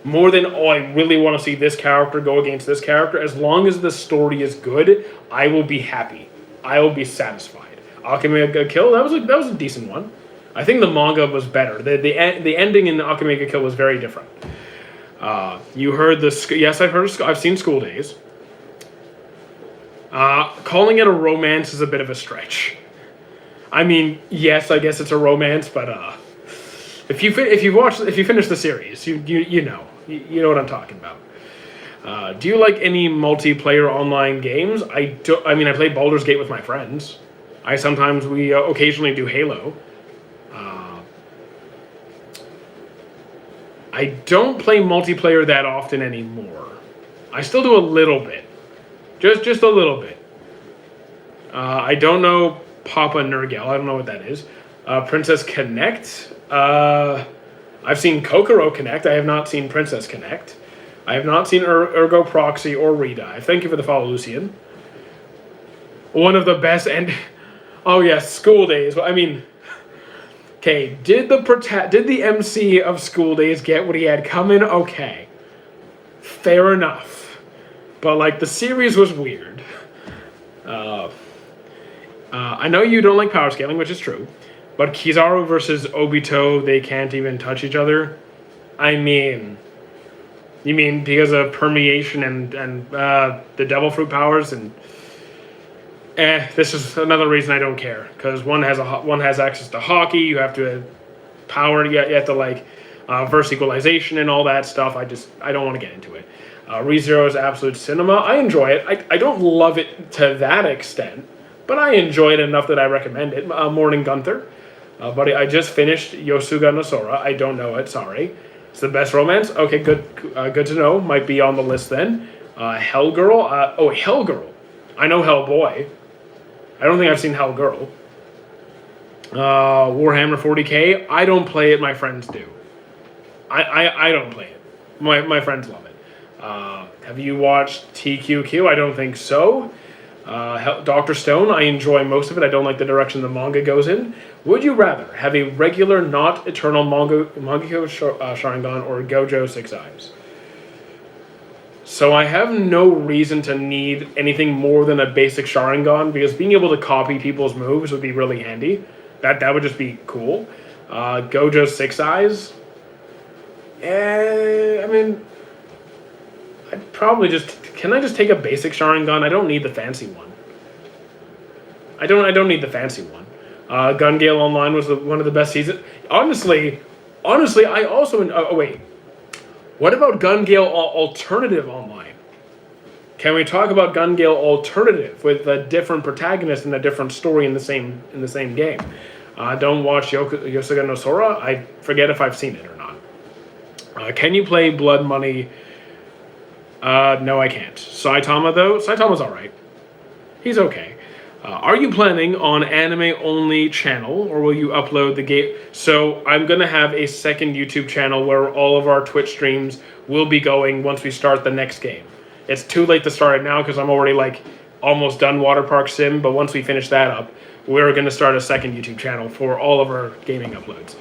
More than, I really want to see this character go against this character. As long as the story is good, I will be happy. I will be satisfied. Akame ga Kill, that was a decent one. I think the manga was better. The ending in Akame ga Kill was very different. You heard yes, I've seen School Days. Calling it a romance is a bit of a stretch. I mean, yes, I guess it's a romance, but if you finish the series, you know what I'm talking about. Do you like any multiplayer online games? I play Baldur's Gate with my friends. We occasionally do Halo. I don't play multiplayer that often anymore. I still do a little bit, just a little bit. I don't know Papa Nurgle. I don't know what that is. Princess Connect. I've seen Kokoro Connect. I have not seen Princess Connect. I have not seen Ergo Proxy or Redive. Thank you for the follow, Lucian. One of the best oh yes, School Days. I mean, okay, did the MC of School Days get what he had coming? Okay, fair enough. But like the series was weird. I know you don't like power scaling, which is true. But Kizaru versus Obito, they can't even touch each other. I mean, you mean because of permeation and the devil fruit powers and this is another reason I don't care, because one has access to hockey. You have to power. You have to verse equalization and all that stuff. I don't want to get into it. ReZero is absolute cinema. I enjoy it. I don't love it to that extent, but I enjoy it enough that I recommend it. Morning Gunther. Buddy, I just finished Yosuga no Sora. I don't know it, sorry. It's the best romance? Okay, good to know. Might be on the list then. Hellgirl? Hellgirl. I know Hellboy. I don't think I've seen Hellgirl. Warhammer 40k. I don't play it, my friends do. I don't play it. My friends love it. Have you watched TQQ? I don't think so. Doctor Stone, I enjoy most of it. I don't like the direction the manga goes in. Would you rather have a regular, not eternal Mangekyo Sharingan or Gojo Six Eyes? So I have no reason to need anything more than a basic Sharingan because being able to copy people's moves would be really handy. That would just be cool. Gojo Six Eyes. I mean, I'd probably just. Can I just take a basic Sharingan? I don't need the fancy one. I don't need the fancy one. Gun Gale Online was one of the best seasons. Honestly, I also. Wait. What about Gun Gale Alternative Online? Can we talk about Gun Gale Alternative with a different protagonist and a different story in the same game? Don't watch Yosuga no Sora. I forget if I've seen it or not. Can you play Blood Money? No, I can't. Saitama though, Saitama's all right. He's okay. Are you planning on anime-only channel, or will you upload the game? So I'm going to have a second YouTube channel where all of our Twitch streams will be going once we start the next game. It's too late to start it now because I'm already almost done Water Park Sim, but once we finish that up, we're going to start a second YouTube channel for all of our gaming uploads.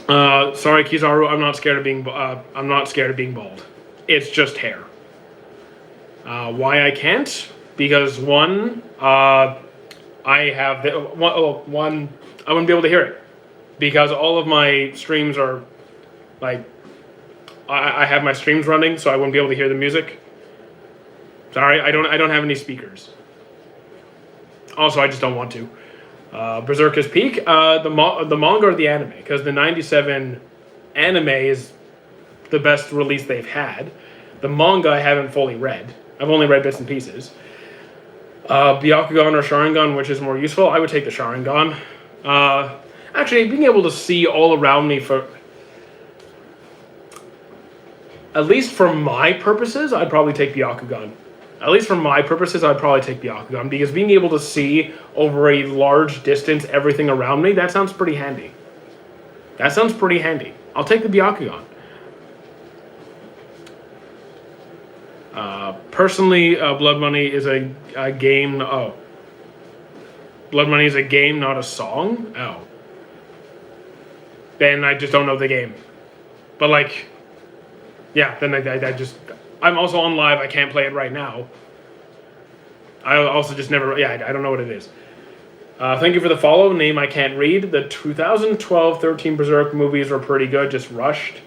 Sorry, Kizaru, I'm not scared of being bald. It's just hair. Why I can't? Because one, I have one. I wouldn't be able to hear it because all of my streams are I have my streams running, so I wouldn't be able to hear the music. Sorry, I don't have any speakers. Also, I just don't want to. Berserker's Peak, the manga or the anime? Because the '97 anime is the best release they've had. The manga I haven't fully read. I've only read bits and pieces. Byakugan or Sharingan, which is more useful? I would take the Sharingan. Actually, being able to see all around me at least for my purposes, I'd probably take Byakugan. At least for my purposes, I'd probably take Byakugan because being able to see over a large distance everything around me, that sounds pretty handy. I'll take the Byakugan. Personally, Blood Money is a game. Oh. Blood Money is a game, not a song? Oh. Then I just don't know the game. But yeah, then I just... I'm also on live, I can't play it right now. I also just never... Yeah, I don't know what it is. Thank you for the follow. Name I can't read. The 2012-13 Berserk movies were pretty good, just rushed.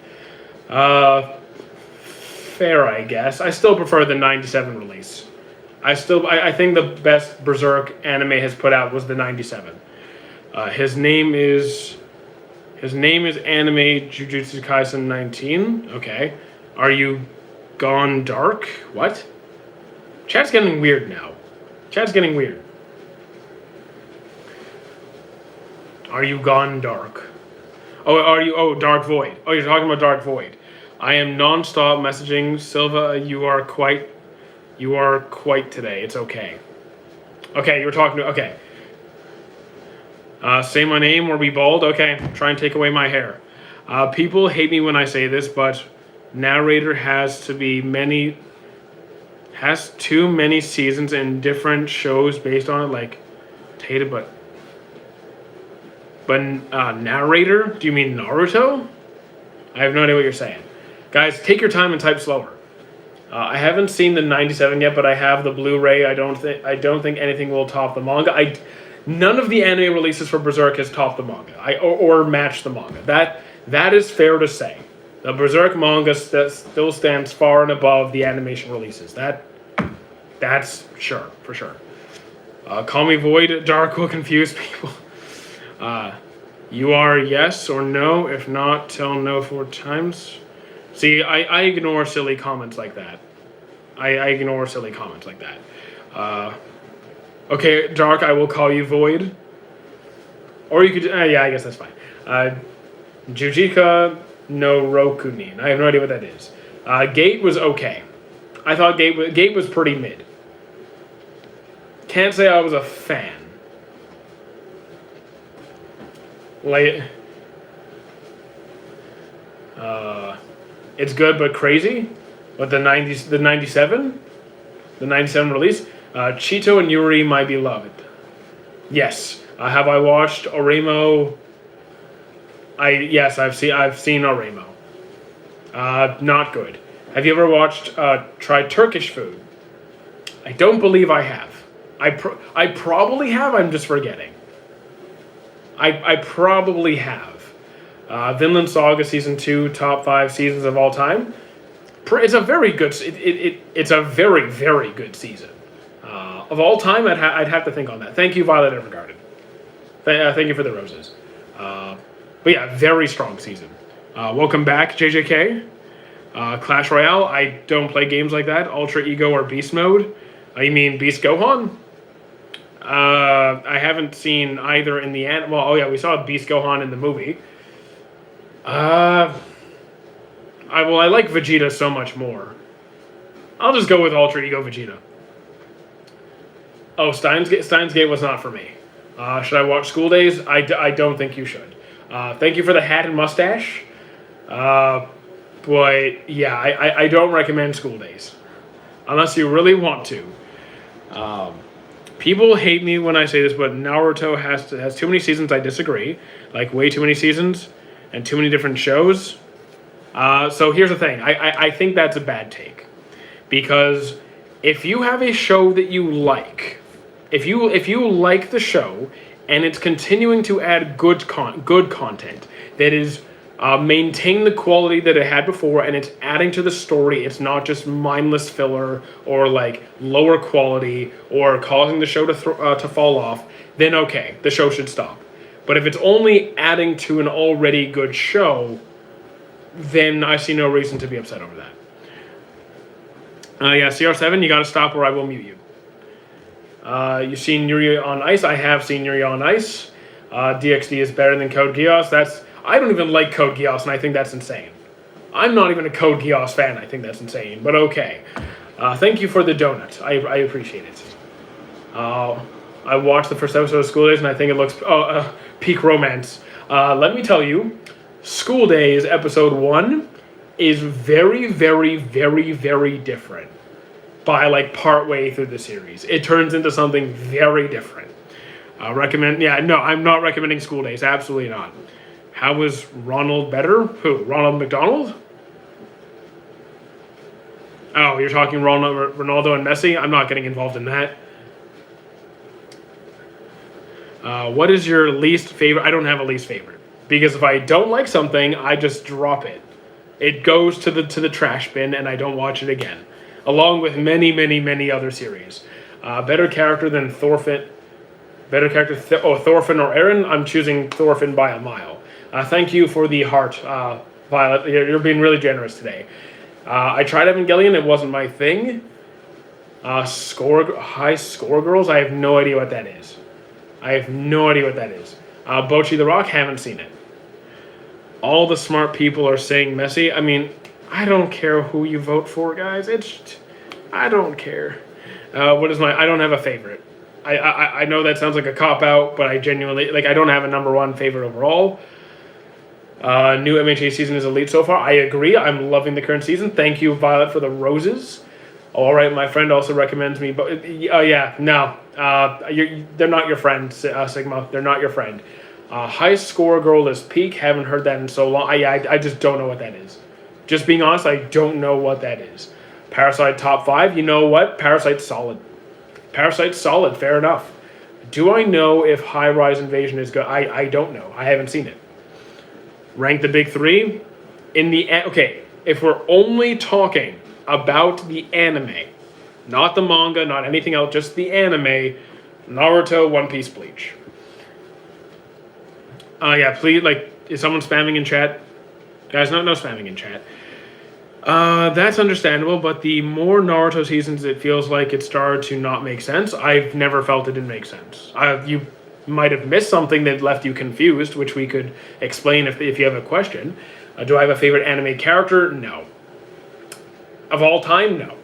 Fair, I guess. I still prefer the '97 release. I think the best Berserk anime has put out was the '97. His name is Anime Jujutsu Kaisen 19. Okay. Are you gone dark? What? Chat's getting weird now. Are you gone dark? Oh, Dark Void. Oh, you're talking about Dark Void. I am non-stop messaging Silva. You are quite today. It's okay. Okay, you were talking to. Okay. Say my name or be bald. Okay, try and take away my hair. People hate me when I say this, but narrator has too many seasons and different shows based on it, like Tata. But narrator? Do you mean Naruto? I have no idea what you're saying. Guys, take your time and type slower. I haven't seen the '97 yet, but I have the Blu-ray. I don't think anything will top the manga. None of the anime releases for Berserk has topped the manga, or matched the manga. That is fair to say. The Berserk manga still stands far and above the animation releases. That's for sure. Call me Void. Dark will confuse people. You are yes or no. If not, tell no 4 times. See, I ignore silly comments like that. Okay, Dark, I will call you Void. Or you could... yeah, I guess that's fine. Jujika no Rokunin. I have no idea what that is. Gate was okay. I thought Gate was pretty mid. Can't say I was a fan. It's good but crazy. But the 90s, the 97 release. Cheeto and Yuri, my beloved. Yes. Have I watched Oremo? Yes, I've seen Oremo. Not good. Have you ever watched tried Turkish food? I don't believe I have. I probably have. I'm just forgetting. I probably have. Vinland Saga season 2, top 5 seasons of all time. It's a very good. It's a very, very good season. Of all time, I'd have to think on that. Thank you, Violet Evergarden. Thank you for the roses. But yeah, very strong season. Welcome back, JJK. Clash Royale. I don't play games like that. Ultra Ego or Beast Mode. You mean Beast Gohan? I haven't seen either in the end. Well, oh yeah, we saw Beast Gohan in the movie. I like Vegeta so much more. I'll just go with Ultra Ego Vegeta. Oh, Steins Gate was not for me. Should I watch School Days? I don't think you should. Thank you for the hat and mustache. But yeah, I don't recommend School Days. Unless you really want to. People hate me when I say this, but Naruto has too many seasons. I disagree. Like, way too many seasons and too many different shows. So here's the thing. I think that's a bad take. Because if you have a show that you like, if you like the show and it's continuing to add good content that is maintain the quality that it had before and it's adding to the story, it's not just mindless filler or like lower quality or causing the show to fall off, then okay, the show should stop. But if it's only adding to an already good show, then I see no reason to be upset over that. Yeah, CR7, you gotta stop or I will mute you. You've seen Yuri on Ice? I have seen Yuri on Ice. DxD is better than Code Geass. I don't even like Code Geass, and I think that's insane. I'm not even a Code Geass fan. I think that's insane, but okay. Thank you for the donut. I appreciate it. I watched the first episode of School Days, and I think it looks peak romance. Let me tell you, School Days episode 1 is very, very, very, very different by like part way through the series. It turns into something very different. I'm not recommending School Days. Absolutely not. How was Ronald better? Who? Ronald McDonald? Oh, you're talking Ronaldo and Messi? I'm not getting involved in that. What is your least favorite? I don't have a least favorite. Because if I don't like something, I just drop it. It goes to the trash bin and I don't watch it again. Along with many, many, many other series. Better character than Thorfinn. Thorfinn or Eren? I'm choosing Thorfinn by a mile. Thank you for the heart, Violet. You're being really generous today. I tried Evangelion. It wasn't my thing. High score girls? I have no idea what that is. Bocchi the Rock? Haven't seen it. All the smart people are saying Messi. I mean, I don't care who you vote for, guys. I don't care. I don't have a favorite. I know that sounds like a cop-out, but I genuinely, I don't have a number one favorite overall. New MHA season is elite so far. I agree. I'm loving the current season. Thank you, Violet, for the roses. All right, my friend also recommends me, but they're not your friend, Sigma. They're not your friend. High score girl is peak. Haven't heard that in so long. I just don't know what that is. Just being honest, I don't know what that is. Parasite top 5. You know what? Parasite's solid. Fair enough. Do I know if High Rise Invasion is good? I don't know. I haven't seen it. Rank the big 3. If we're only talking about the anime, not the manga, not anything else, just the anime, Naruto, One Piece, Bleach. Please, is someone spamming in chat? Guys, no spamming in chat. That's understandable, but the more Naruto seasons, it feels like it started to not make sense. I've never felt it didn't make sense. You might have missed something that left you confused, which we could explain if you have a question. Do I have a favorite anime character? No. Of all time? No.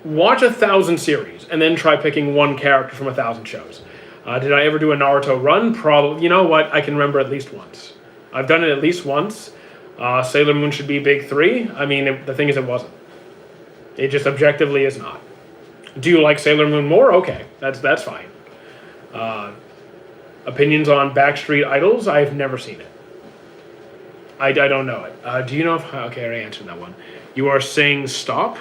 Watch 1,000 series and then try picking one character from 1,000 shows. Did I ever do a Naruto run? Probably. You know what? I can remember at least once. I've done it at least once. Sailor Moon should be big 3. I mean, the thing is, it wasn't. It just objectively is not. Do you like Sailor Moon more? Okay, that's fine. Opinions on Backstreet Idols? I've never seen it. I don't know it. Do you know if... Okay, I already answered that one. You are saying stop?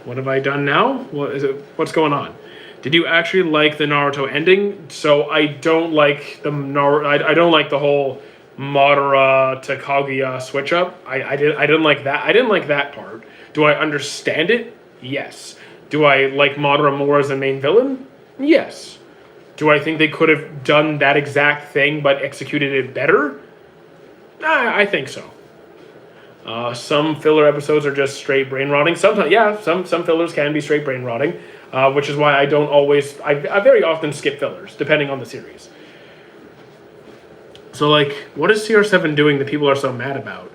What have I done now? What is it? What's going on? Did you actually like the Naruto ending? So I don't like the I don't like the whole Madara to Kaguya switch up. I didn't like that. I didn't like that part. Do I understand it? Yes. Do I like Madara more as the main villain? Yes. Do I think they could have done that exact thing but executed it better? I think so. Some filler episodes are just straight brain rotting. Sometimes, yeah, some fillers can be straight brain rotting, which is why I don't always... I very often skip fillers, depending on the series. So, like, what is CR7 doing that people are so mad about?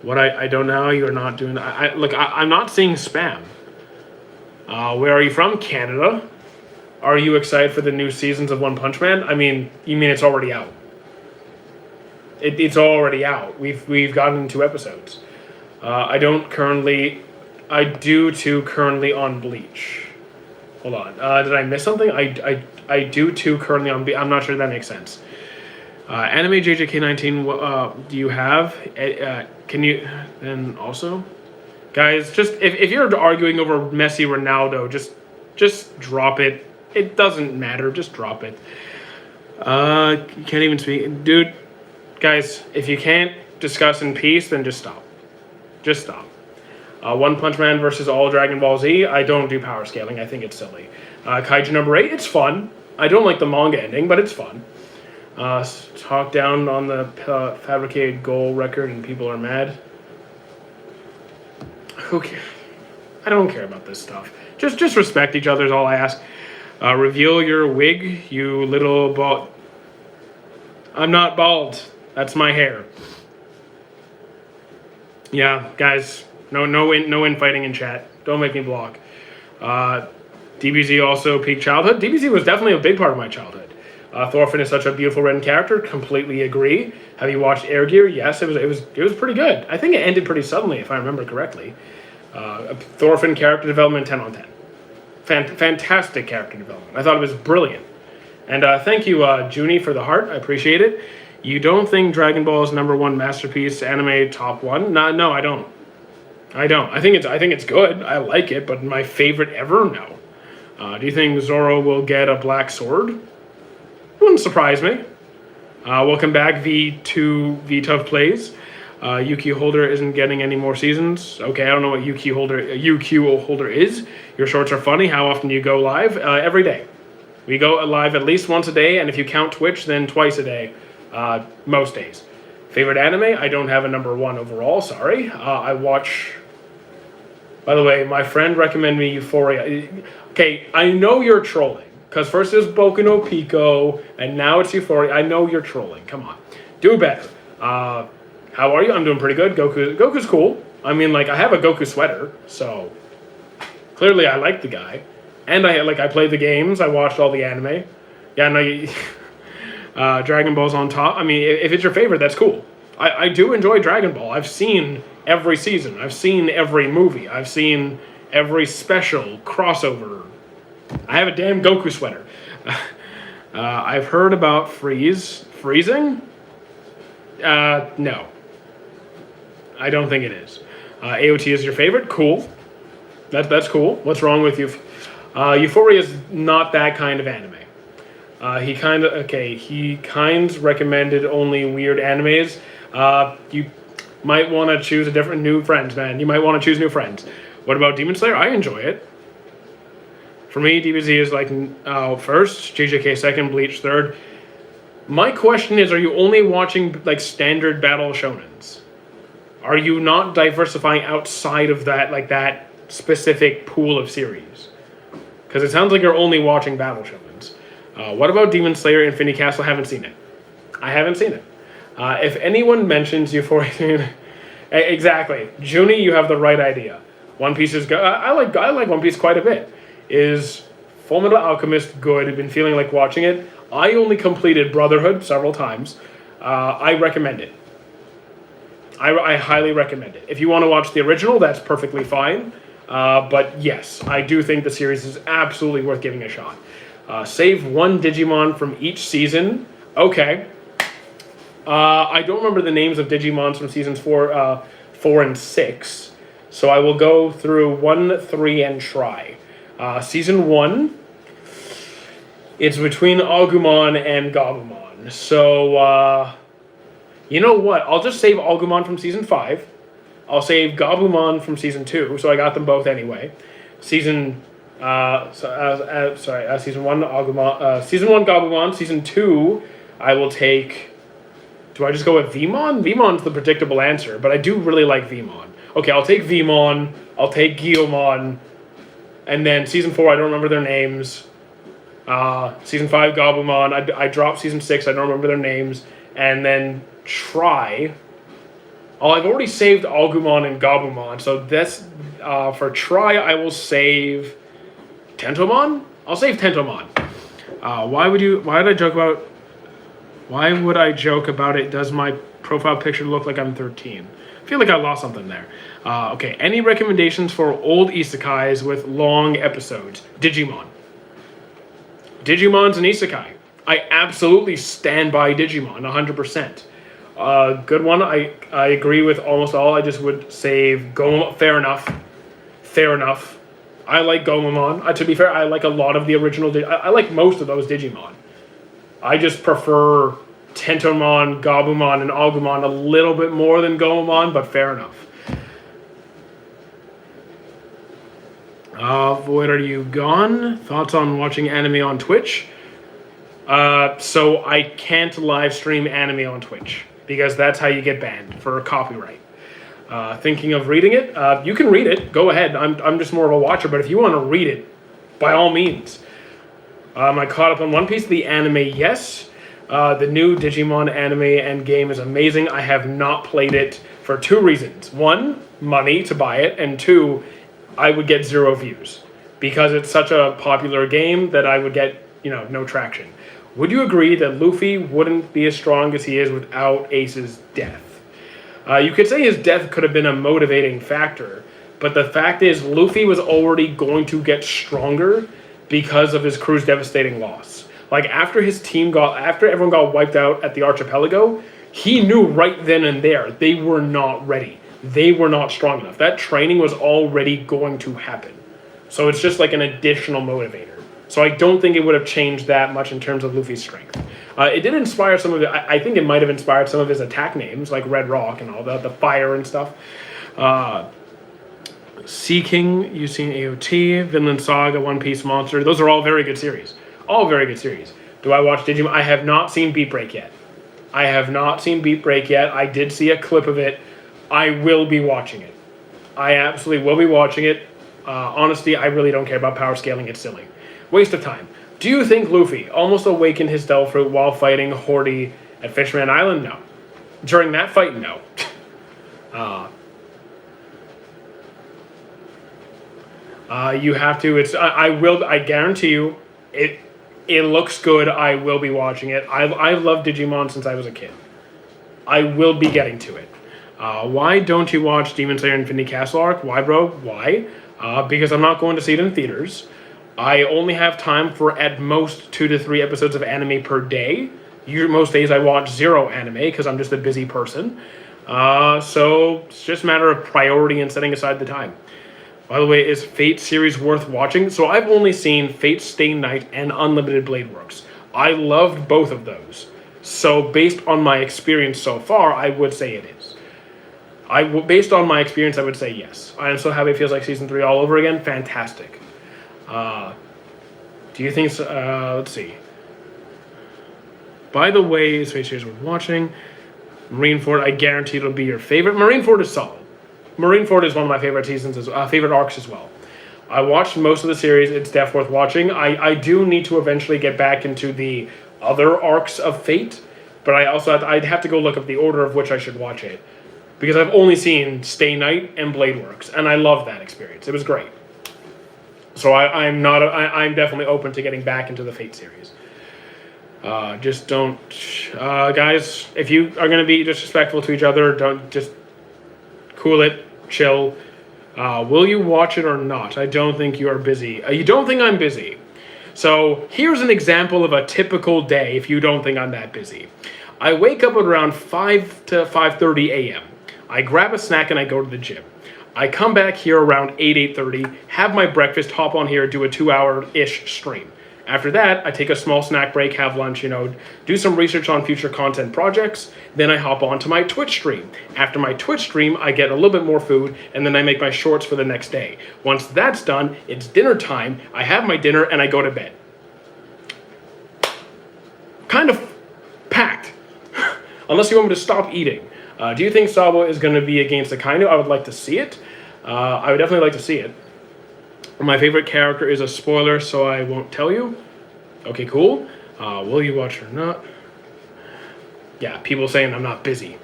What I don't know, you're not doing... Look, I'm not seeing spam. Where are you from? Canada. Are you excited for the new seasons of One Punch Man? I mean, you mean it's already out? It's already out. We've gotten 2 episodes. I do too currently on Bleach. Hold on. Did I miss something? I do too currently on Bleach. I'm not sure that makes sense. Anime JJK19. Do you have? Can you? And also, guys, just if you're arguing over Messi Ronaldo, just drop it. It doesn't matter. Just drop it. You can't even speak, dude. Guys, if you can't discuss in peace, then just stop. Just stop. One Punch Man versus all Dragon Ball Z. I don't do power scaling. I think it's silly. Kaiju number 8. It's fun. I don't like the manga ending, but it's fun. Talk down on the fabricated goal record and people are mad. Who cares? I don't care about this stuff. Just respect each other is all I ask. Reveal your wig, you little bald. I'm not bald. That's my hair. Yeah, guys, no infighting in chat. Don't make me block. DBZ also peak childhood. DBZ was definitely a big part of my childhood. Thorfinn is such a beautiful written character. Completely agree. Have you watched Air Gear? Yes, it was pretty good. I think it ended pretty suddenly, if I remember correctly. Thorfinn character development 10 on 10. Fantastic character development. I thought it was brilliant. And thank you, Junie, for the heart. I appreciate it. You don't think Dragon Ball is #1 masterpiece, anime top 1? No, I don't. I think it's good. I like it, but my favorite ever? No. Do you think Zoro will get a black sword? Wouldn't surprise me. Welcome back, V2 Tough Plays. UQ Holder isn't getting any more seasons. Okay, I don't know what UQ Holder is. Your shorts are funny. How often do you go live? Every day. We go live at least once a day, and if you count Twitch, then twice a day. Most days. Favorite anime? I don't have a #1 overall, sorry. I watch... By the way, my friend recommended me Euphoria. Okay, I know you're trolling. Because first it was Boku no Pico, and now it's Euphoria. I know you're trolling. Come on. Do better. How are you? I'm doing pretty good. Goku's cool. I mean, like, I have a Goku sweater, so... Clearly I like the guy. And I played the games. I watched all the anime. Yeah, no... Dragon Ball's on top. I mean, if it's your favorite, that's cool. I do enjoy Dragon Ball. I've seen every season. I've seen every movie. I've seen every special crossover. I have a damn Goku sweater. I've heard about freezing? No. I don't think it is. AOT is your favorite? Cool. That's cool. What's wrong with you? Euphoria is not that kind of anime. He recommended only weird animes. You might want to choose new friends, man. You might want to choose new friends. What about Demon Slayer? I enjoy it. For me, DBZ is like first, JJK second, Bleach third. My question is, are you only watching like standard battle shonens? Are you not diversifying outside of that specific pool of series? Because it sounds like you're only watching battle shonens. What about Demon Slayer Infinity Castle? I haven't seen it. I haven't seen it. If anyone mentions Euphoria... exactly. Junie, you have the right idea. One Piece is good. I like One Piece quite a bit. Is Fullmetal Alchemist good? I've been feeling like watching it. I only completed Brotherhood several times. I recommend it. I highly recommend it. If you want to watch the original, that's perfectly fine. But yes, I do think the series is absolutely worth giving a shot. Save one Digimon from each season. Okay. I don't remember the names of Digimons from seasons 4 and 6. So I will go through 1, 3, and try. Season 1, it's between Agumon and Gabumon. So, you know what? I'll just save Agumon from season 5. I'll save Gabumon from season 2, so I got them both anyway. Season 1 Agumon, season 1 Gabumon, season 2 I will take. Do I just go with Vmon? Vmon's the predictable answer, but I do really like Vmon. Okay, I'll take Vmon, I'll take Guillaumon, and then season 4 I don't remember their names. Season 5 Gabumon, I dropped season 6, I don't remember their names, and then try. Oh, I've already saved Agumon and Gabumon, so that's for try. I will save Tentomon. I'll save Tentomon. Why would I joke about it? Does my profile picture look like I'm 13? I feel like I lost something there. Okay, any recommendations for old isekais with long episodes? Digimon. Digimon's an isekai. I absolutely stand by Digimon 100%. Good one. I agree with almost all. I just would save Gomamon. Fair enough. I like Gomamon. To be fair, I like a lot of the original. I like most of those Digimon. I just prefer Tentomon, Gabumon, and Agumon a little bit more than Gomamon, but fair enough. Void, are you gone? Thoughts on watching anime on Twitch? So I can't live stream anime on Twitch, because that's how you get banned for copyright. Thinking of reading it? You can read it. Go ahead. I'm just more of a watcher, but if you want to read it, by all means. I caught up on One Piece, the anime, yes. The new Digimon anime and game is amazing. I have not played it for 2 reasons. 1, money to buy it, and 2, I would get 0 views. Because it's such a popular game that I would get, no traction. Would you agree that Luffy wouldn't be as strong as he is without Ace's death? You could say his death could have been a motivating factor, but the fact is Luffy was already going to get stronger because of his crew's devastating loss. Like, after everyone got wiped out at the archipelago, he knew right then and there they were not ready. They were not strong enough. That training was already going to happen. So it's just like an additional motivator. So I don't think it would have changed that much in terms of Luffy's strength. It did inspire some of it. I think it might have inspired some of his attack names, like Red Rock and all the fire and stuff. Sea King, you've seen AOT, Vinland Saga, One Piece Monster. Those are all very good series. All very good series. Do I watch Digimon? I have not seen Beat Break yet. I did see a clip of it. I will be watching it. I absolutely will be watching it. Honestly, I really don't care about power scaling. It's silly. Waste of time. Do you think Luffy almost awakened his Devil Fruit while fighting Hordy at Fishman Island? No. During that fight, no. You have to. I guarantee you, it looks good. I will be watching it. I've loved Digimon since I was a kid. I will be getting to it. Why don't you watch Demon Slayer Infinity Castle Arc? Why, bro? Why? Because I'm not going to see it in theaters. I only have time for at most 2 to 3 episodes of anime per day. Most days I watch 0 anime because I'm just a busy person. So it's just a matter of priority and setting aside the time. By the way, is Fate series worth watching? So I've only seen Fate Stay Night and Unlimited Blade Works. I loved both of those. So based on my experience so far, I would say it is. Based on my experience, I would say yes. I am so happy it feels like season 3 all over again. Fantastic. Do you think? Let's see. By the way, Space series worth watching. Marineford, I guarantee it'll be your favorite. Marineford is solid. Marineford is one of my favorite favorite arcs as well. I watched most of the series. It's definitely worth watching. I do need to eventually get back into the other arcs of Fate, but I'd have to go look up the order of which I should watch it, because I've only seen Stay Night and Blade Works, and I love that experience. It was great. So I'm definitely open to getting back into the Fate series. Just don't, guys. If you are going to be disrespectful to each other, cool it, chill. Will you watch it or not? I don't think you are busy. You don't think I'm busy. So here's an example of a typical day if you don't think I'm that busy. I wake up at around 5 to 5:30 a.m. I grab a snack and I go to the gym. I come back here around 8:30, have my breakfast, hop on here, do a 2-hour-ish stream. After that, I take a small snack break, have lunch, do some research on future content projects. Then I hop on to my Twitch stream. After my Twitch stream, I get a little bit more food, and then I make my shorts for the next day. Once that's done, it's dinner time. I have my dinner, and I go to bed. Kind of packed. Unless you want me to stop eating. Do you think Sabo is going to be against Akainu? I would like to see it. I would definitely like to see it. My favorite character is a spoiler, so I won't tell you. Okay, cool. Will you watch or not? Yeah, people saying I'm not busy.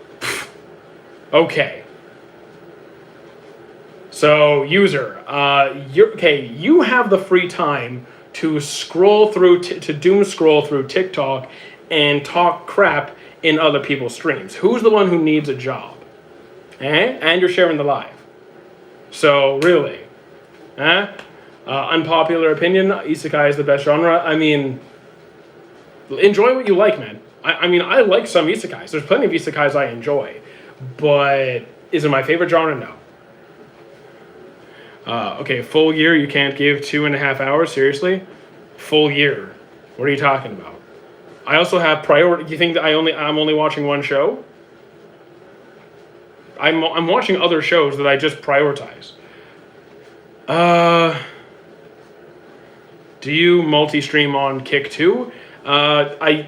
Okay. So, user, you have the free time to scroll through, to doom scroll through TikTok and talk crap in other people's streams. Who's the one who needs a job? And you're sharing the live. So, really? Unpopular opinion, isekai is the best genre. I mean, enjoy what you like, man. I mean, I like some isekais. There's plenty of isekais I enjoy. But is it my favorite genre? No. Okay, full year, you can't give 2.5 hours? Seriously? Full year. What are you talking about? I also have priority. You think that I'm only watching one show? I'm watching other shows that I just prioritize. Do you multi-stream on Kick too? I'm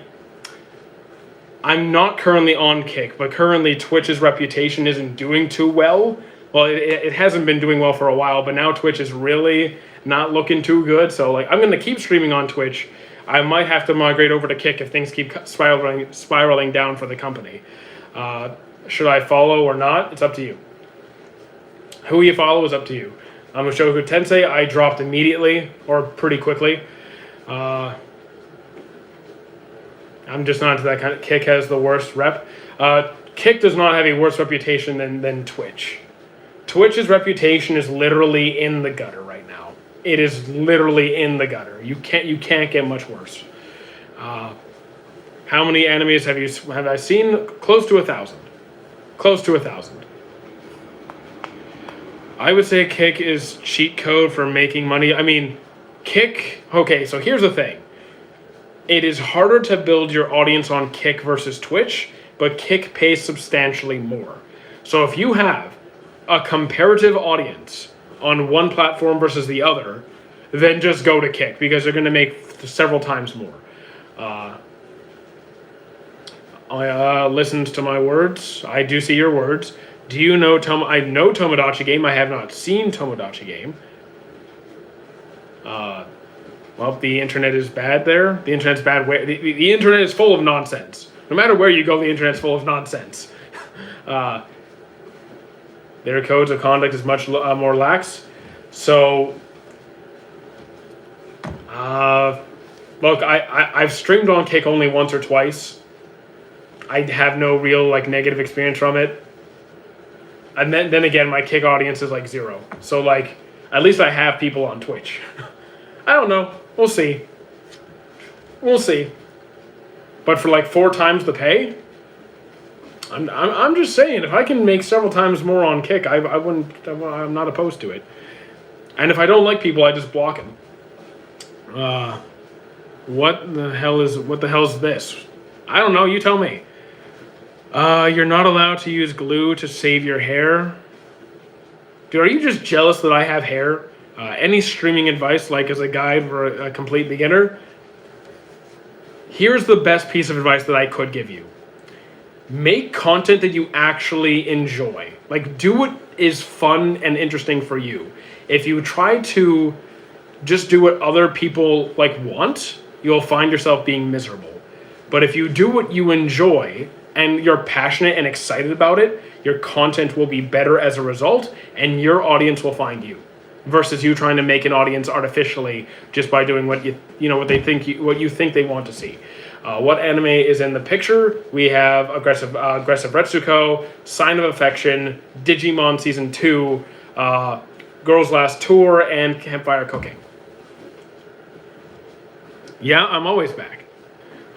not currently on Kick, but currently Twitch's reputation isn't doing too well. Well, it hasn't been doing well for a while, but now Twitch is really not looking too good. So I'm gonna keep streaming on Twitch. I might have to migrate over to Kick if things keep spiraling down for the company. Should I follow or not? It's up to you. Who you follow is up to you. Mushoku Tensei, I dropped immediately, or pretty quickly. I'm just not into that kind of... Kick has the worst rep. Kick does not have a worse reputation than Twitch. Twitch's reputation is literally in the gutter right now. It is literally in the gutter. You can't get much worse. How many animes have I seen? Close to 1,000. Close to 1,000. I would say Kick is cheat code for making money. I mean, Kick... Okay, so here's the thing. It is harder to build your audience on Kick versus Twitch, but Kick pays substantially more. So if you have a comparative audience on one platform versus the other, then just go to Kick, because they're going to make several times more. I listened to my words. I do see your words. Do you know I know Tomodachi Game. I have not seen Tomodachi Game. Well, the internet is bad there. The internet's bad. The internet is full of nonsense. No matter where you go, the internet's full of nonsense. Their codes of conduct is much more lax. So, look, I've streamed on Kick only once or twice. I have no real negative experience from it. And then again, my Kick audience is 0. So at least I have people on Twitch. I don't know. We'll see. We'll see. But for 4 times the pay, I'm just saying, if I can make several times more on Kick, I wouldn't. I'm not opposed to it. And if I don't like people, I just block them. What the hell is this? I don't know. You tell me. You're not allowed to use glue to save your hair. Dude, are you just jealous that I have hair? Any streaming advice, as a guide for a complete beginner? Here's the best piece of advice that I could give you. Make content that you actually enjoy. Do what is fun and interesting for you. If you try to just do what other people want, you'll find yourself being miserable. But if you do what you enjoy and you're passionate and excited about it, your content will be better as a result, and your audience will find you. Versus you trying to make an audience artificially just by doing what you think they want to see. What anime is in the picture? We have Aggressive Retsuko, Sign of Affection, Digimon Season 2, Girls Last Tour, and Campfire Cooking. Yeah, I'm always back.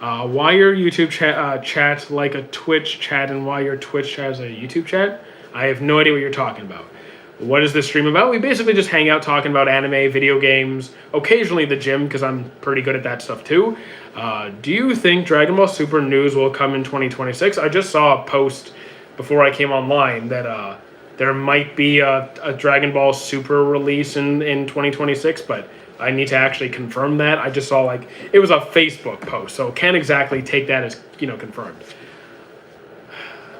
Why your YouTube chat like a Twitch chat and why your Twitch chat is a YouTube chat? I have no idea what you're talking about. What is this stream about? We basically just hang out talking about anime, video games, occasionally the gym, because I'm pretty good at that stuff too. Do you think Dragon Ball Super news will come in 2026? I just saw a post before I came online that there might be a Dragon Ball Super release in 2026, but I need to actually confirm that. I just saw it was a Facebook post, so can't exactly take that as confirmed.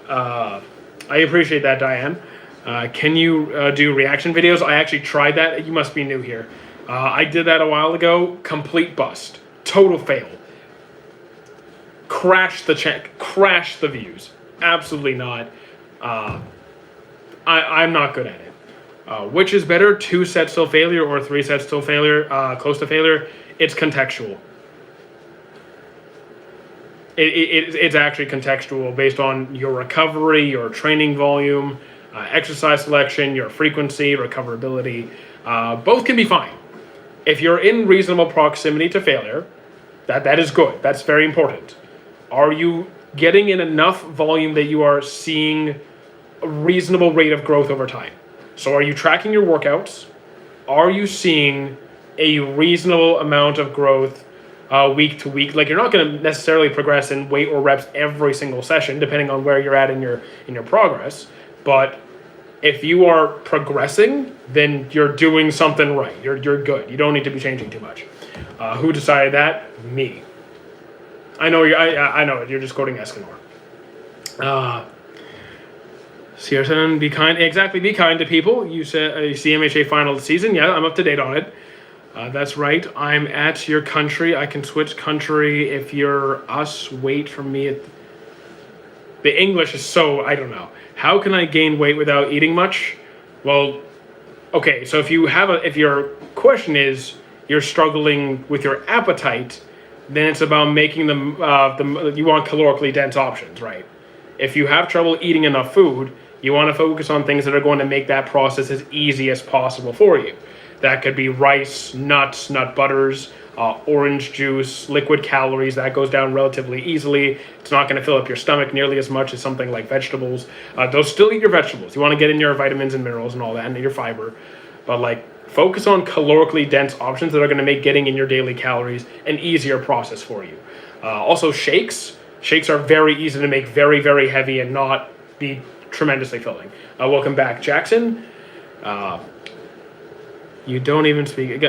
I appreciate that, Diane. Can you do reaction videos? I actually tried that. You must be new here. I did that a while ago. Complete bust. Total fail. Crashed the views. Absolutely not. I'm not good at it. Which is better, 2 sets till failure or 3 sets till failure, close to failure? It's contextual. It's actually contextual based on your recovery, your training volume, exercise selection, your frequency, recoverability. Both can be fine. If you're in reasonable proximity to failure, that is good. That's very important. Are you getting in enough volume that you are seeing a reasonable rate of growth over time? So are you tracking your workouts? Are you seeing a reasonable amount of growth week to week? You're not going to necessarily progress in weight or reps every single session, depending on where you're at in your progress. But if you are progressing, then you're doing something right. You're good. You don't need to be changing too much. Who decided that? Me. I know I know it. You're just quoting Escanor. CR7, be kind. Exactly, be kind to people. You said CMHA final of the season. Yeah, I'm up to date on it. That's right. I'm at your country. I can switch country if you're us. Wait for me. The English is so, I don't know. How can I gain weight without eating much? Well, okay, so if your question is you're struggling with your appetite, then it's about making them, you want calorically dense options, right? If you have trouble eating enough food, you want to focus on things that are going to make that process as easy as possible for you. That could be rice, nuts, nut butters, orange juice, liquid calories. That goes down relatively easily. It's not going to fill up your stomach nearly as much as something like vegetables. Those still eat your vegetables. You want to get in your vitamins and minerals and all that, and your fiber. But focus on calorically dense options that are going to make getting in your daily calories an easier process for you. Also, shakes. Shakes are very easy to make very, very heavy and not be tremendously filling. Welcome back, Jackson. You don't even speak.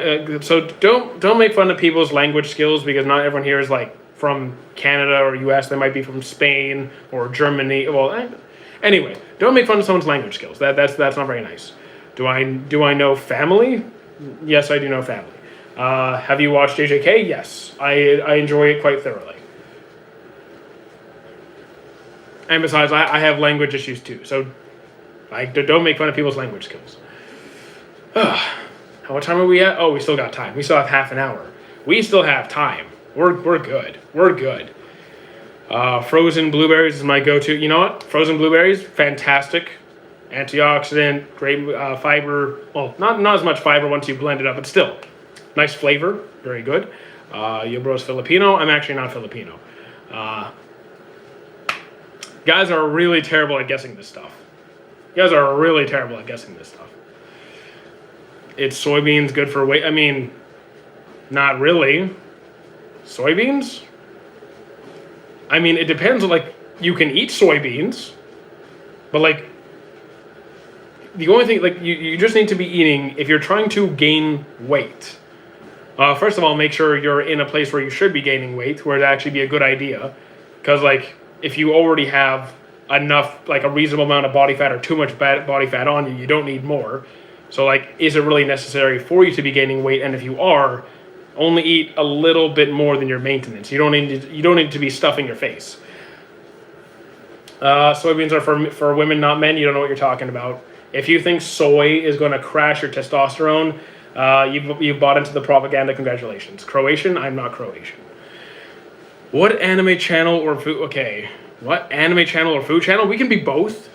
So don't make fun of people's language skills, because not everyone here is from Canada or US. They might be from Spain or Germany. Well, anyway, don't make fun of someone's language skills. That's not very nice. Do I know Family? Yes, I do know Family. Have you watched JJK? Yes, I enjoy it quite thoroughly. And besides, I have language issues too, so don't make fun of people's language skills. What time are we at? Oh, we still got time. We still have half an hour. We still have time. We're good. We're good. Frozen blueberries is my go-to. You know what? Frozen blueberries, fantastic. Antioxidant, great fiber. Well, not as much fiber once you blend it up, but still, nice flavor. Very good. Your bro's Filipino. I'm actually not Filipino. Guys are really terrible at guessing this stuff. It's soybeans good for weight? I mean, not really. Soybeans? I mean, it depends. You can eat soybeans, but the only thing, you just need to be eating, if you're trying to gain weight, first of all, make sure you're in a place where you should be gaining weight, where it'd actually be a good idea. Because, if you already have enough, a reasonable amount of body fat or too much body fat on you, you don't need more. So, is it really necessary for you to be gaining weight? And if you are, only eat a little bit more than your maintenance. You don't need to be stuffing your face. Soybeans are for women, not men. You don't know what you're talking about. If you think soy is going to crash your testosterone, you've bought into the propaganda. Congratulations. Croatian? I'm not Croatian. What anime channel or food? Okay, what anime channel or food channel? We can be both.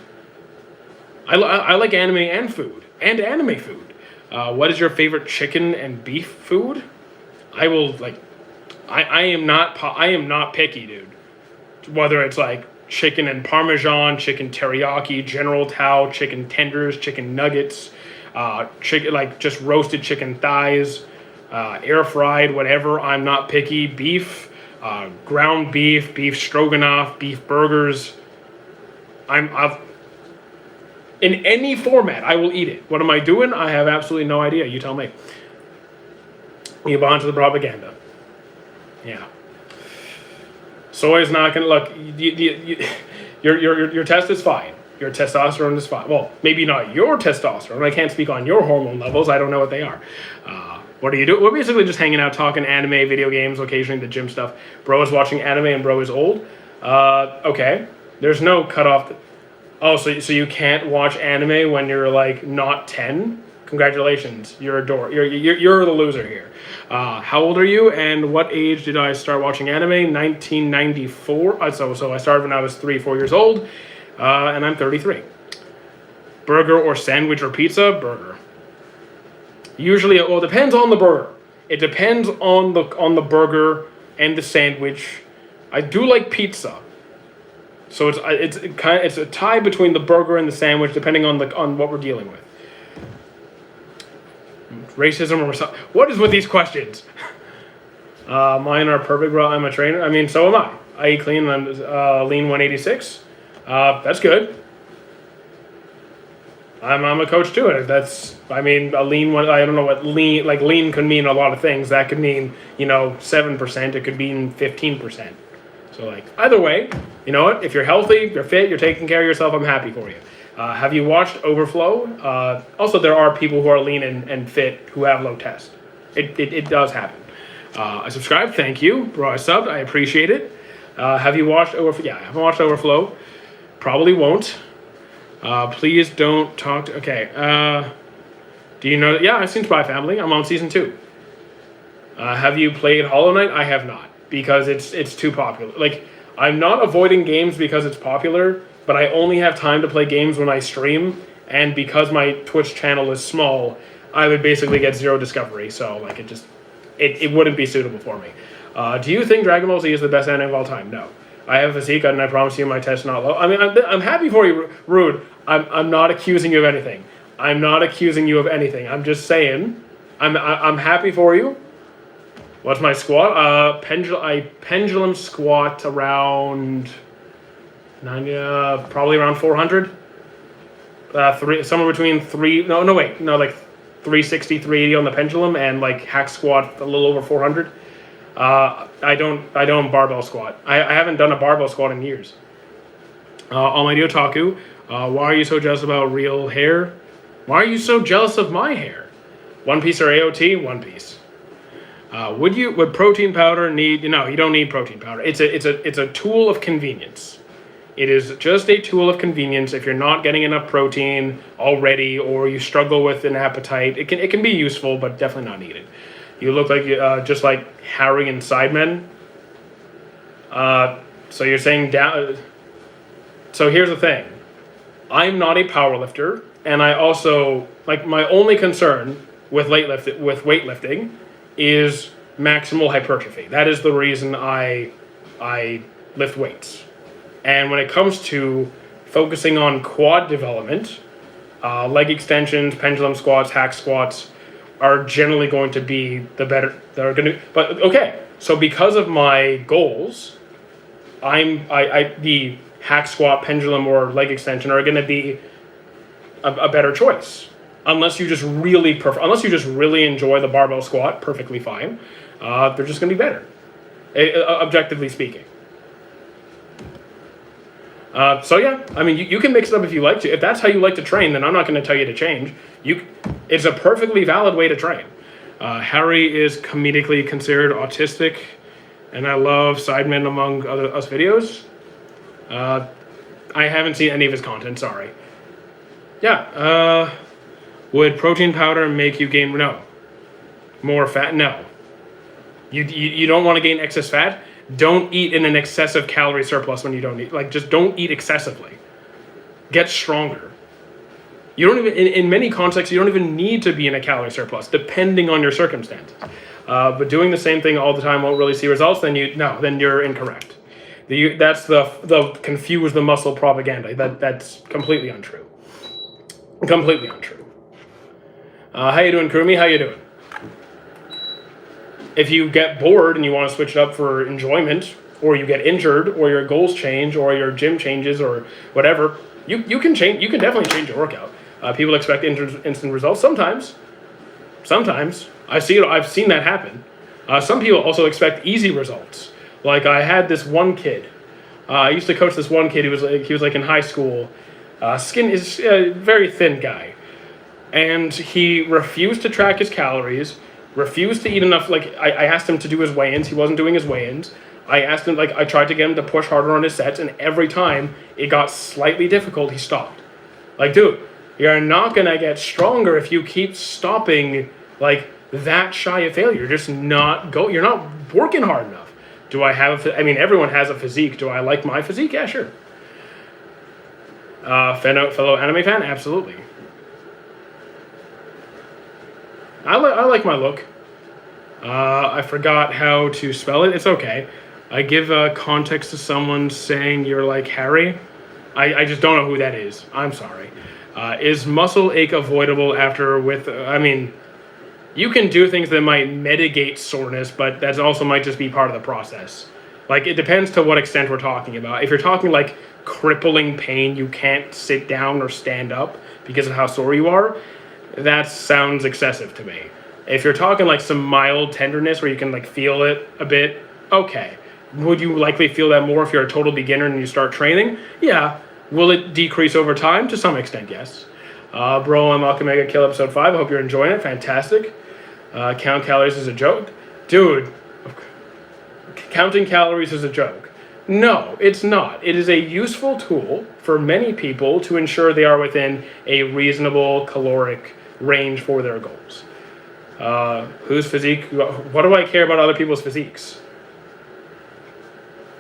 I like anime and food and anime food. What is your favorite chicken and beef food? I will like. I am not picky, dude. Whether it's like chicken and parmesan, chicken teriyaki, General Tao, chicken tenders, chicken nuggets, chicken like just roasted chicken thighs, air fried, whatever. I'm not picky. Beef, ground beef, beef stroganoff, beef burgers. I've in any format, I will eat it. What am I doing? I have absolutely no idea. You tell me. You buy into the propaganda. Yeah. Soy is not going to look. Your test is fine. Your testosterone is fine. Well, maybe not your testosterone. I can't speak on your hormone levels. I don't know what they are. What do you do? We're basically just hanging out, talking anime, video games, occasionally the gym stuff. Bro is watching anime and bro is old. Okay. There's no cutoff. Oh, so you can't watch anime when you're like not 10? Congratulations, you're a dork. You're the loser here. How old are you, and what age did I start watching anime? 1994. So I started when I was 3-4 years old, and I'm 33. Burger or sandwich or pizza? Burger. Usually, it depends on the burger. It depends on the burger and the sandwich. I do like pizza. So it's a tie between the burger and the sandwich, depending on what we're dealing with. Racism or something. What is with these questions? Mine are perfect, bro. I'm a trainer. I mean, so am I. I eat clean. I'm lean 186. That's good. I'm a coach too. A lean one. I don't know what lean could mean a lot of things. That could mean 7%. It could mean 15%. So either way, you know what? If you're healthy, you're fit, you're taking care of yourself, I'm happy for you. Have you watched Overflow? Also, there are people who are lean and fit who have low test. It does happen. I subscribed. Thank you. Bro, I subbed. I appreciate it. Have you watched Overflow? Yeah, I haven't watched Overflow. Probably won't. Please don't talk to... Okay. Do you know... Yeah, I've seen Spy Family. I'm on season 2. Have you played Hollow Knight? I have not. Because it's too popular. I'm not avoiding games because it's popular, but I only have time to play games when I stream, and because my Twitch channel is small, I would basically get zero discovery, so it wouldn't be suitable for me. Do you think Dragon Ball Z is the best anime of all time? No. I have a physique, and I promise you my test's not low. I mean, I'm happy for you, Rude. I'm not accusing you of anything. I'm just saying, I'm happy for you. What's my squat? Pendulum squat around 90, probably around 400. Somewhere between 360, 380 on the pendulum, and hack squat a little over 400. I don't barbell squat. I haven't done a barbell squat in years. On my Otaku, why are you so jealous about real hair? Why are you so jealous of my hair? One Piece or AOT? One Piece. Would protein powder need? No, you don't need protein powder. It's a tool of convenience. It is just a tool of convenience. If you're not getting enough protein already, or you struggle with an appetite, it can be useful, but definitely not needed. You look like just like Harry and Sidemen. So you're saying down. So here's the thing. I'm not a powerlifter, and I also my only concern with weightlifting is maximal hypertrophy. That is the reason I lift weights. And when it comes to focusing on quad development, leg extensions, pendulum squats, hack squats are generally going to be the better. But okay, so because of my goals, the hack squat, pendulum, or leg extension are going to be a better choice. Unless you just really enjoy the barbell squat, perfectly fine. They're just going to be better, objectively speaking. So yeah, I mean, you can mix it up if you like to. If that's how you like to train, then I'm not going to tell you to change. It's a perfectly valid way to train. Harry is comedically considered autistic, and I love Sidemen among us videos. I haven't seen any of his content. Sorry. Yeah. Would protein powder make you gain? No. More fat? No. You don't want to gain excess fat? Don't eat in an excessive calorie surplus when you don't eat. Like, just don't eat excessively. Get stronger. You don't even, in many contexts, you don't even need to be in a calorie surplus, depending on your circumstances. But doing the same thing all the time won't really see results. Then you're incorrect. That's the confuse the muscle propaganda. That's completely untrue. Completely untrue. How you doing, Kurumi? How you doing? If you get bored and you want to switch it up for enjoyment, or you get injured, or your goals change, or your gym changes, or whatever, you can change. You can definitely change your workout. People expect instant results. Sometimes I've seen that happen. Some people also expect easy results. Like, I had this one kid. I used to coach this one kid. He was like in high school. Skin is a very thin guy, and he refused to track his calories. Refused to eat enough. Like, I asked him to do his weigh-ins. He wasn't doing his weigh-ins. I asked him, I tried to get him to push harder on his sets, and every time it got slightly difficult, he stopped. Like, dude, you're not gonna get stronger if you keep stopping, like, that shy of failure. You're not working hard enough. Do I have everyone has a physique. Do I like my physique? Yeah, sure. Fellow anime fan? Absolutely. I like my look. I forgot how to spell it. It's okay. I give context to someone saying you're like Harry. I just don't know who that is. I'm sorry. Is muscle ache avoidable after you can do things that might mitigate soreness, but that also might just be part of the process. Like, it depends to what extent we're talking about. If you're talking like crippling pain, you can't sit down or stand up because of how sore you are, that sounds excessive to me. If you're talking like some mild tenderness where you can like feel it a bit, okay. Would you likely feel that more if you're a total beginner and you start training? Yeah. Will it decrease over time? To some extent, yes. Bro, I'm Alchemega Kill episode 5. I hope you're enjoying it. Fantastic. Count calories is a joke. Dude, counting calories is a joke. No, it's not. It is a useful tool for many people to ensure they are within a reasonable caloric range for their goals. Whose physique? What do I care about other people's physiques?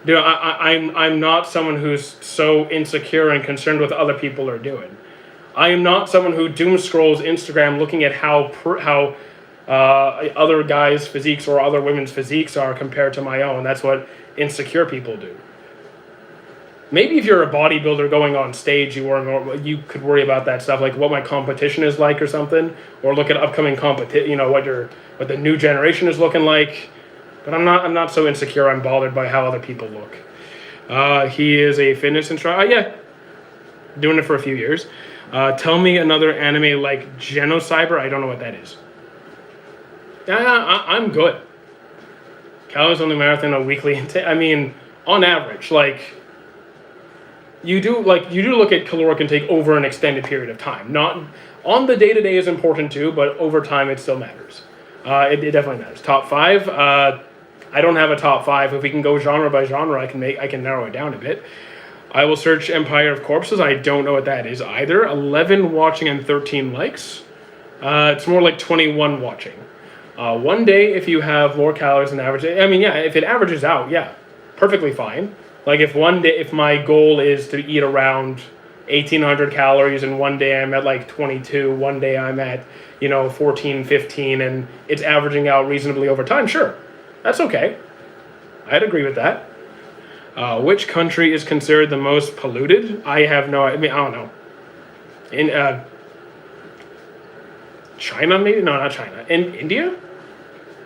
Dude, I'm not someone who's so insecure and concerned with what other people are doing. I am not someone who doom scrolls Instagram looking at how other guys' physiques or other women's physiques are compared to my own. That's what insecure people do. Maybe if you're a bodybuilder going on stage, you could worry about that stuff, like what my competition is like or something, or look at upcoming competition. What the new generation is looking like. But I'm not so insecure. I'm bothered by how other people look. He is a fitness instructor. Yeah, doing it for a few years. Tell me another anime like Genocyber. I don't know what that is. I'm good. Calories on the marathon a weekly intake. On average, you do look at caloric intake over an extended period of time. Not on the day-to-day is important too, but over time it still matters. It definitely matters. Top 5. I don't have a top 5. If we can go genre by genre, I can narrow it down a bit. I will search Empire of Corpses. I don't know what that is either. 11 watching and 13 likes. It's more like 21 watching. One day, if you have more calories than average, if it averages out, yeah, perfectly fine. Like, if my goal is to eat around 1,800 calories and one day I'm at like 22, one day I'm at 14, 15, and it's averaging out reasonably over time, sure, that's okay. I'd agree with that. Which country is considered the most polluted? I don't know. In China, maybe? No, not China. In India?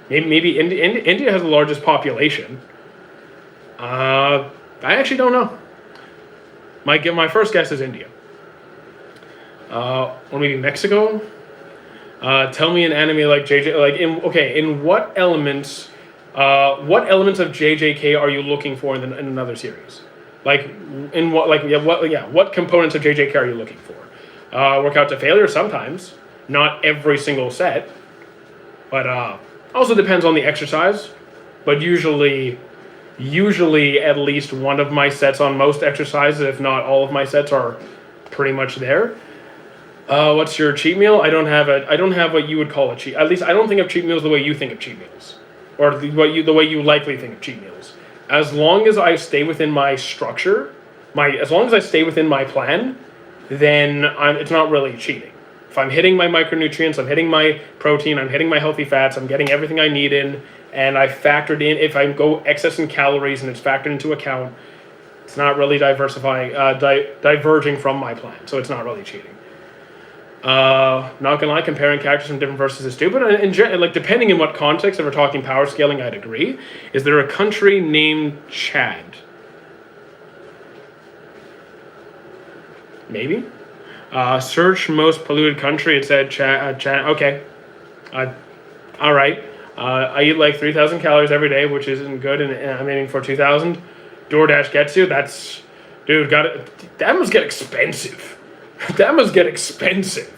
Maybe India has the largest population. I actually don't know. My first guess is India. Or maybe Mexico. Tell me an anime like JJ. In what elements of JJK are you looking for in another series? What components of JJK are you looking for? Work out to failure sometimes, not every single set, but also depends on the exercise. But usually at least one of my sets on most exercises, if not all of my sets, are pretty much there. What's your cheat meal? I don't have what you would call a cheat. At least I don't think of cheat meals the way you think of cheat meals, or the way you likely think of cheat meals. As long as I stay within my structure, as long as I stay within my plan, then it's not really cheating. If I'm hitting my micronutrients, I'm hitting my protein, I'm hitting my healthy fats, I'm getting everything I need in, and I factored in, if I go excess in calories and it's factored into account, it's not really diverging from my plan, so it's not really cheating. Not gonna lie, comparing characters from different verses is stupid. And like, depending in what context, if we're talking power scaling, I'd agree. Is there a country named Chad? Maybe. Search most polluted country. It said Chad. Okay. All right. I eat like 3,000 calories every day, which isn't good, and I'm aiming for 2,000. DoorDash gets you. That's, dude. That must get expensive. That must get expensive.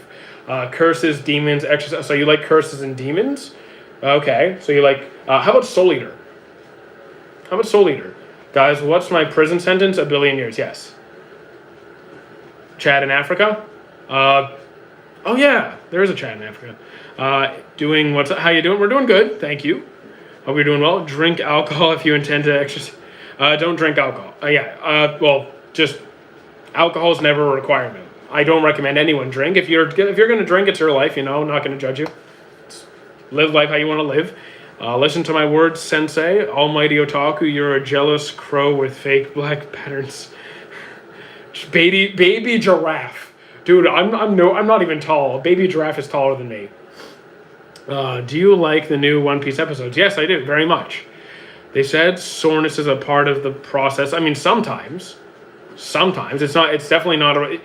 Curses, demons, exercise. So you like curses and demons? Okay. So you like. How about Soul Eater? Guys, what's my prison sentence? 1 billion years. Yes. Chad in Africa? Oh yeah, there is a Chad in Africa. How you doing? We're doing good, thank you. Hope you're doing well. Drink alcohol if you intend to exercise. Don't drink alcohol. Just alcohol is never a requirement. I don't recommend anyone drink. If you're gonna drink, it's your life. I'm not gonna judge you. Live life how you want to live. Listen to my words, Sensei. Almighty Otaku, you're a jealous crow with fake black patterns. Baby giraffe, dude. I'm not even tall. Baby giraffe is taller than me. Do you like the new One Piece episodes? Yes, I do, very much. They said soreness is a part of the process. I mean, sometimes it's not. It's definitely not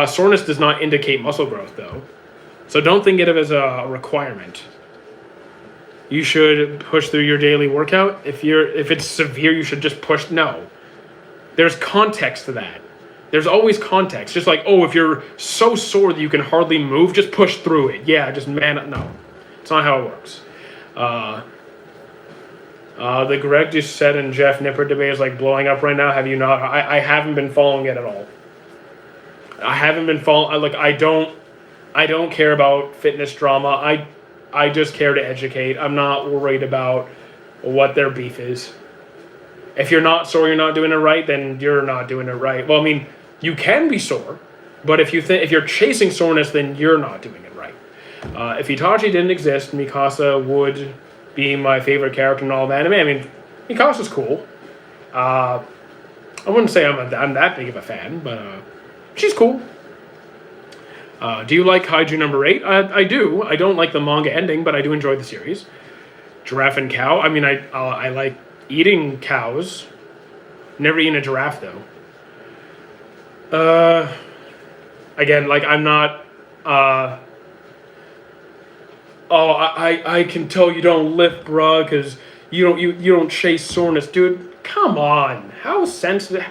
soreness does not indicate muscle growth, though. So don't think of it as a requirement. You should push through your daily workout. If it's severe, you should just push. No, there's context to that. There's always context. Just like, if you're so sore that you can hardly move, just push through it. Yeah, just no. It's not how it works. The Greg Doucette and Jeff Nippert debate is like blowing up right now. Have you not? I haven't been following it at all. I haven't been following. I don't care about fitness drama. I just care to educate. I'm not worried about what their beef is. If you're not sore, you're not doing it right, then you're not doing it right. Well, I mean, you can be sore, but if you're chasing soreness, then you're not doing it right. If Itachi didn't exist, Mikasa would be my favorite character in all of anime. I mean, Mikasa's cool. I wouldn't say I'm that big of a fan, but she's cool. Do you like Kaiju number 8? I do. I don't like the manga ending, but I do enjoy the series. Giraffe and cow. I mean, I like eating cows. Never eaten a giraffe, though. Again, I'm not. I can tell you don't lift, bruh, because you don't chase soreness, dude. Come on, how sensitive?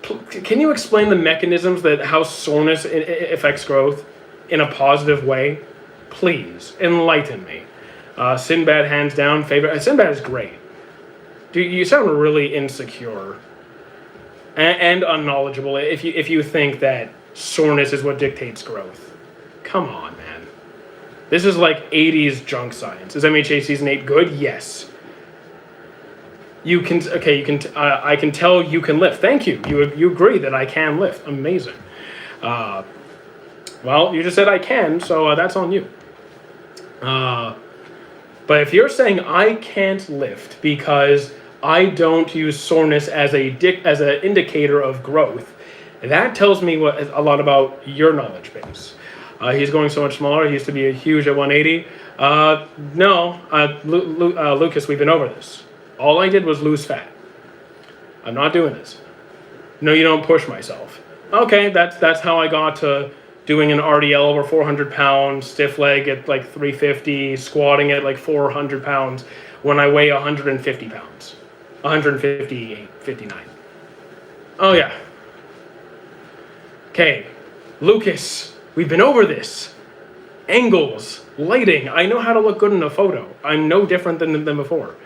Can you explain the mechanisms that how soreness affects growth in a positive way? Please enlighten me. Sinbad, hands down, favorite. Sinbad is great. Dude, you sound really insecure and unknowledgeable if you think that soreness is what dictates growth. Come on, man. This is like 80s junk science. Is MHA Season 8 good? Yes. I can tell you can lift. Thank you. You agree that I can lift. Amazing. Well, you just said I can, so that's on you. But if you're saying I can't lift because I don't use soreness as an indicator of growth, that tells me a lot about your knowledge base. He's going so much smaller. He used to be a huge at 180. No, Lucas, we've been over this. All I did was lose fat. I'm not doing this. No, you don't push myself. Okay, that's how I got to doing an RDL over 400 pounds, stiff leg at like 350, squatting at like 400 pounds when I weigh 150 pounds. 158, 59. Oh yeah. Okay, Lucas, we've been over this. Angles, lighting. I know how to look good in a photo. I'm no different than before.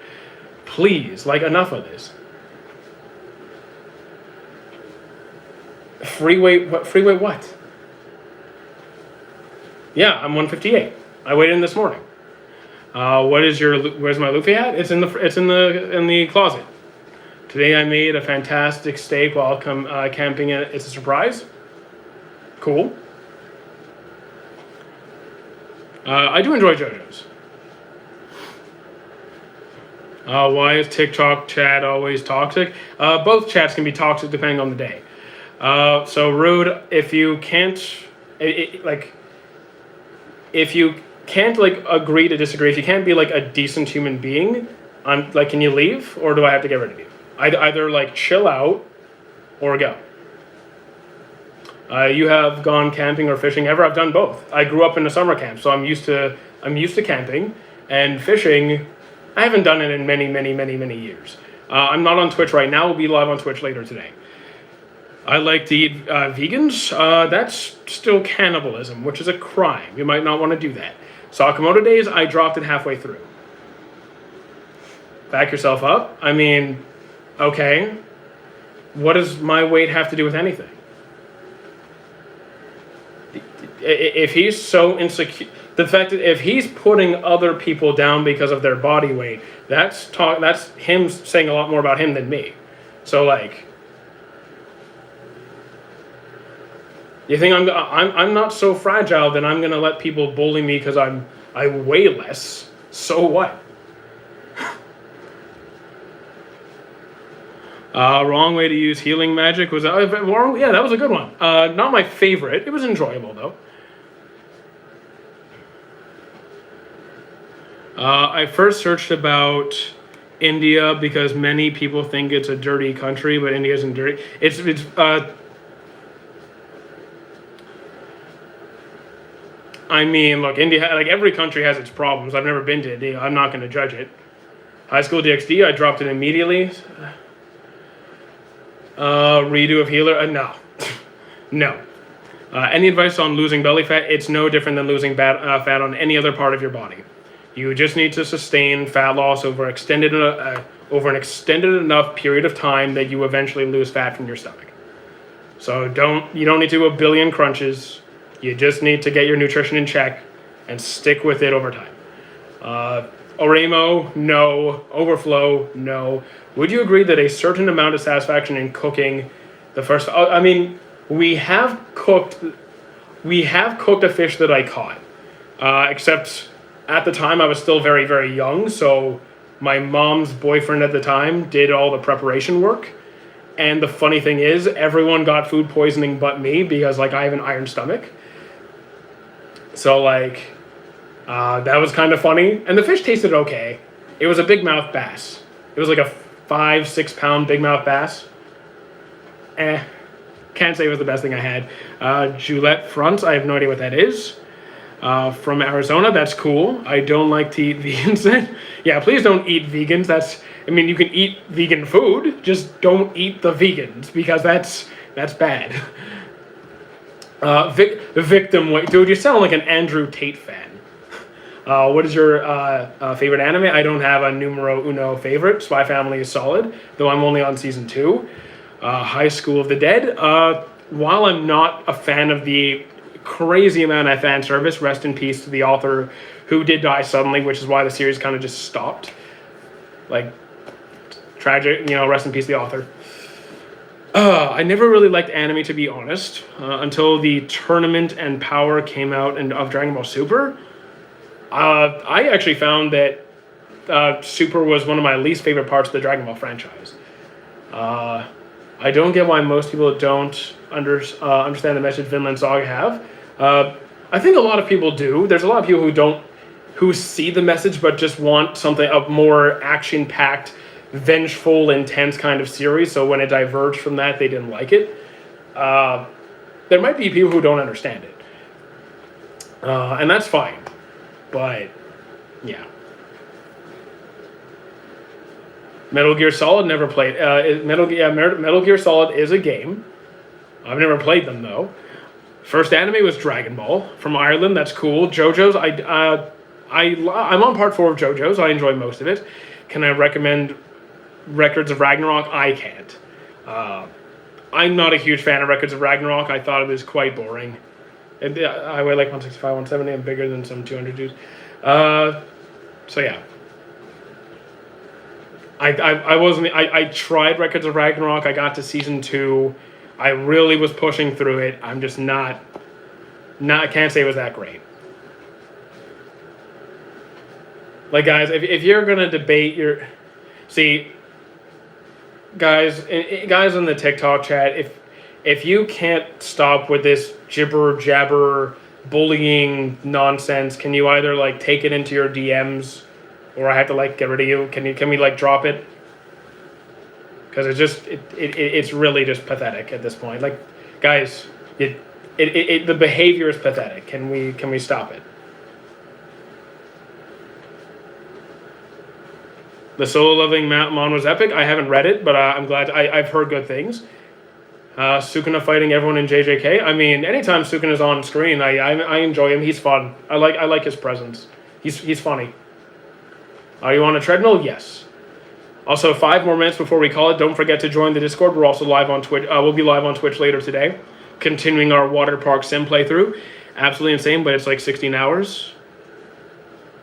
Please, enough of this. Free weight what? Yeah, I'm 158. I weighed in this morning. Where's my Luffy hat? It's in the closet. Today I made a fantastic steak while camping. It's a surprise. Cool. I do enjoy JoJo's. Why is TikTok chat always toxic? Both chats can be toxic depending on the day. So Rude, if you can't, if you can't like agree to disagree, if you can't be like a decent human being, can you leave or do I have to get rid of you? Either like chill out or go. You have gone camping or fishing ever? I've done both. I grew up in a summer camp, so I'm used to camping and fishing. I haven't done it in many years. I'm not on Twitch right now. We'll be live on Twitch later today. I like to eat vegans. That's still cannibalism, which is a crime. You might not want to do that. Sakamoto days, I dropped it halfway through. Back yourself up? I mean, okay. What does my weight have to do with anything? If he's so insecure, the fact that if he's putting other people down because of their body weight, that's him saying a lot more about him than me. So like, you think I'm not so fragile that I'm gonna let people bully me because I weigh less? So what? Wrong way to use healing magic was wrong. Yeah, that was a good one. Not my favorite. It was enjoyable though. I first searched about India because many people think it's a dirty country, but India isn't dirty. I mean, look, India, like every country has its problems. I've never been to India. I'm not going to judge it. High School DxD, I dropped it immediately. Redo of healer, no. No. Any advice on losing belly fat? It's no different than losing fat on any other part of your body. You just need to sustain fat loss over an extended enough period of time that you eventually lose fat from your stomach. So you don't need to do a billion crunches. You just need to get your nutrition in check and stick with it over time. Oremo, no. Overflow, no. Would you agree that a certain amount of satisfaction in cooking the first? I mean, we have cooked a fish that I caught, except at the time I was still very, very young. So my mom's boyfriend at the time did all the preparation work. And the funny thing is, everyone got food poisoning but me because like I have an iron stomach. So like, that was kind of funny. And the fish tasted okay. It was a big mouth bass. It was like a 5-6 pound big mouth bass. Can't say it was the best thing I had. Gillette fronts, I have no idea what that is. From Arizona, that's cool. I don't like to eat vegans. Yeah, please don't eat vegans. You can eat vegan food, just don't eat the vegans because that's bad. Victim weight. Dude, you sound like an Andrew Tate fan. What is your favorite anime? I don't have a numero uno favorite. Spy Family is solid, though I'm only on season 2. High School of the Dead. While I'm not a fan of the crazy amount of fan service, rest in peace to the author who did die suddenly, which is why the series kind of just stopped. Like, tragic, rest in peace to the author. I never really liked anime, to be honest, until the Tournament and Power came out of Dragon Ball Super. I actually found that Super was one of my least favorite parts of the Dragon Ball franchise. I don't get why most people don't understand the message Vinland Saga have. I think a lot of people do. There's a lot of people who see the message but just want something a more action-packed, vengeful, intense kind of series. So when it diverged from that, they didn't like it. There might be people who don't understand it, and that's fine. But yeah. Metal Gear Solid, never played. Metal Gear Solid is a game. I've never played them though. First anime was Dragon Ball from Ireland. That's cool. JoJo's. I'm on part 4 of JoJo's. I enjoy most of it. Can I recommend Records of Ragnarok? I can't. I'm not a huge fan of Records of Ragnarok. I thought it was quite boring. I weigh like 165, 170. I'm bigger than some 200 dudes. So yeah. I wasn't. I tried Records of Ragnarok. I got to season 2. I really was pushing through it. I'm just not. I can't say it was that great. Like, guys, if you're gonna debate see, guys in the TikTok chat, if you can't stop with this jibber jabber bullying nonsense, can you either like take it into your DMs, or I have to like get rid of you? Can we like drop it? Because it's really just pathetic at this point. Like, guys, the behavior is pathetic. Can we stop it? The solo-loving Mon was epic. I haven't read it, but I'm glad. I've heard good things. Sukuna fighting everyone in JJK. I mean, anytime Sukuna's on screen, I enjoy him. He's fun. I like his presence. He's funny. Are you on a treadmill? Yes. Also, 5 more minutes before we call it. Don't forget to join the Discord. We're also live on Twitch. We'll be live on Twitch later today, continuing our water park sim playthrough. Absolutely insane, but it's like 16 hours.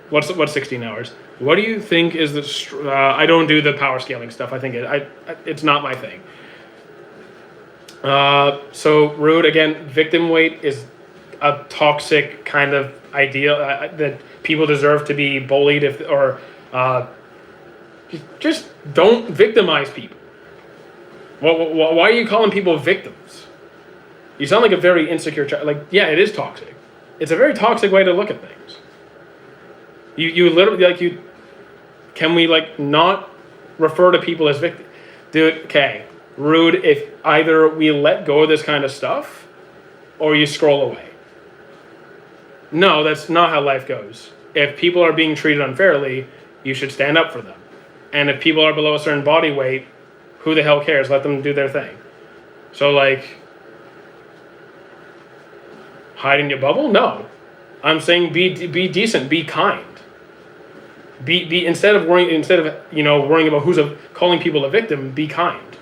What's 16 hours? What do you think is the... I don't do the power scaling stuff. I think it's not my thing. So, Rude, again, victim weight is a toxic kind of idea that people deserve to be bullied just don't victimize people. Why are you calling people victims? You sound like a very insecure child. Like, yeah, it is toxic. It's a very toxic way to look at things. You literally, can we, not refer to people as victims? Dude, okay, Rude, if either we let go of this kind of stuff, or you scroll away. No, that's not how life goes. If people are being treated unfairly, you should stand up for them. And if people are below a certain body weight, who the hell cares? Let them do their thing. So, hide in your bubble? No. I'm saying be decent, be kind. Be instead of worrying about who's calling people a victim, be kind.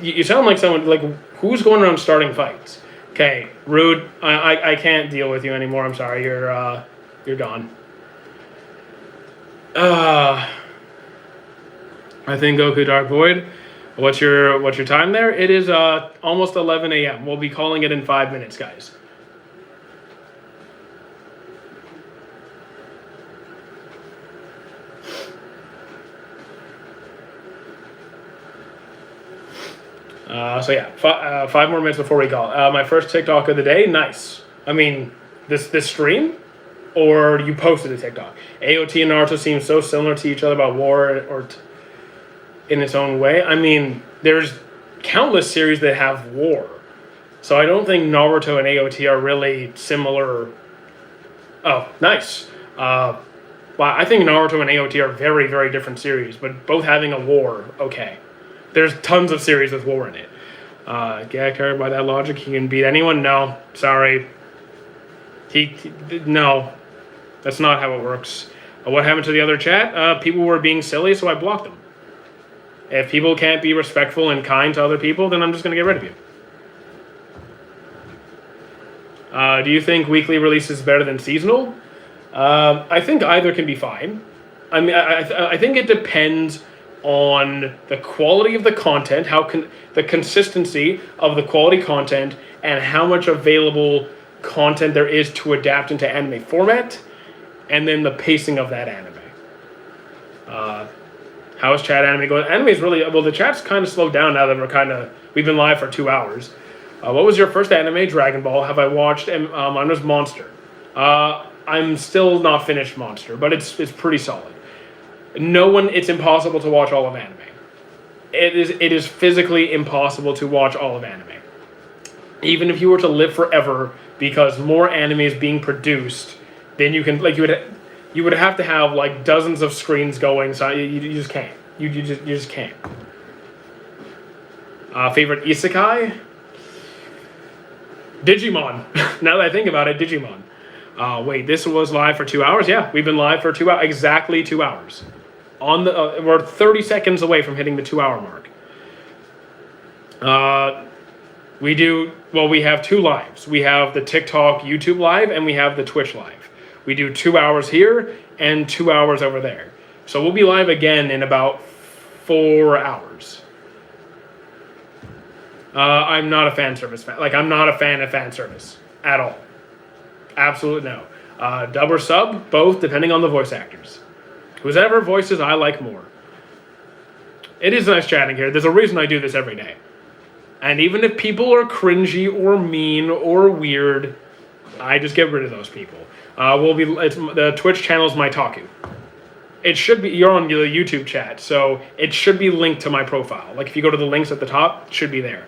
You sound like someone who's going around starting fights. Okay, Rude, I can't deal with you anymore. I'm sorry, you're gone. I think Goku Dark Void. What's your time there? It is almost 11 a.m. We'll be calling it in 5 minutes, guys. So yeah, 5 more minutes before we call. My first TikTok of the day. Nice. I mean, this stream, or you posted a TikTok. AOT and Naruto seem so similar to each other about war in its own way. I mean, there's countless series that have war, so I don't think Naruto and AOT are really similar. Oh, nice. Well, I think Naruto and AOT are very, very different series, but both having a war. Okay. There's tons of series with war in it. Get carried by that logic, he can beat anyone? No, sorry. No, that's not how it works. What happened to the other chat? People were being silly, so I blocked them. If people can't be respectful and kind to other people, then I'm just going to get rid of you. Do you think weekly release is better than seasonal? I think either can be fine. I mean, I think it depends on the quality of the content, the consistency of the quality content, and how much available content there is to adapt into anime format, and then the pacing of that anime. How is chat anime going? Anime is really, well, the chat's kind of slowed down now that we've been live for 2 hours. What was your first anime? Dragon Ball. Have I watched? Mine was Monster. I'm still not finished Monster, but it's pretty solid. It's impossible to watch all of anime. It is physically impossible to watch all of anime. Even if you were to live forever, because more anime is being produced, then you can, you would have to have dozens of screens going, so you just can't. You just can't. Favorite isekai? Digimon. Now that I think about it, Digimon. Wait, this was live for 2 hours? Yeah, we've been live for 2 hours, exactly 2 hours. We're 30 seconds away from hitting the 2 hour mark. We have 2 lives. We have the TikTok, YouTube live, and we have the Twitch live. We do 2 hours here and 2 hours over there. So we'll be live again in about 4 hours. I'm not a fan service fan. Like, I'm not a fan of fan service at all. Absolutely no. Dub or sub, both, depending on the voice actors. Whoever voices I like more. It is nice chatting here. There's a reason I do this every day. And even if people are cringy or mean or weird, I just get rid of those people. The Twitch channel is Maitaku. It should be, you're on the YouTube chat, so it should be linked to my profile. Like, if you go to the links at the top, it should be there.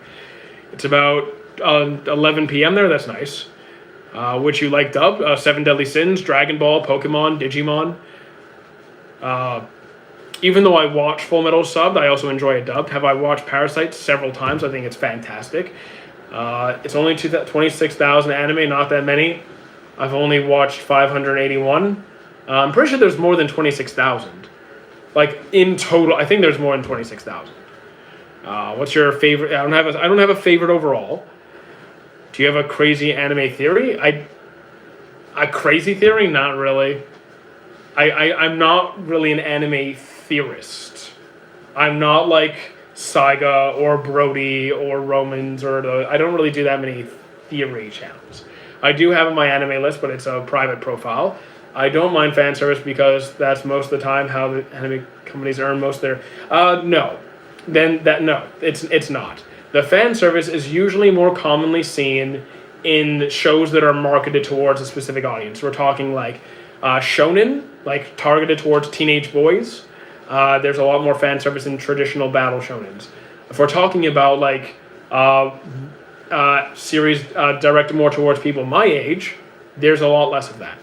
It's about 11 p.m. there. That's nice. Which you like dub? 7 Deadly Sins, Dragon Ball, Pokemon, Digimon. Even though I watch Full Metal subbed, I also enjoy it dubbed. Have I watched Parasite several times? I think it's fantastic. It's only 26,000 anime, not that many. I've only watched 581. I'm pretty sure there's more than 26,000. Like, in total, I think there's more than 26,000. What's your favorite? I don't have a favorite overall. Do you have a crazy anime theory? A crazy theory? Not really. I'm not really an anime theorist. I'm not like Saiga or Brody or Romans I don't really do that many theory channels. I do have my anime list, but it's a private profile. I don't mind fan service because that's most of the time how the anime companies earn most of their. No, it's not. The fan service is usually more commonly seen in shows that are marketed towards a specific audience. We're talking like shonen, like targeted towards teenage boys. There's a lot more fan service in traditional battle shonens. If we're talking about like series directed more towards people my age, there's a lot less of that.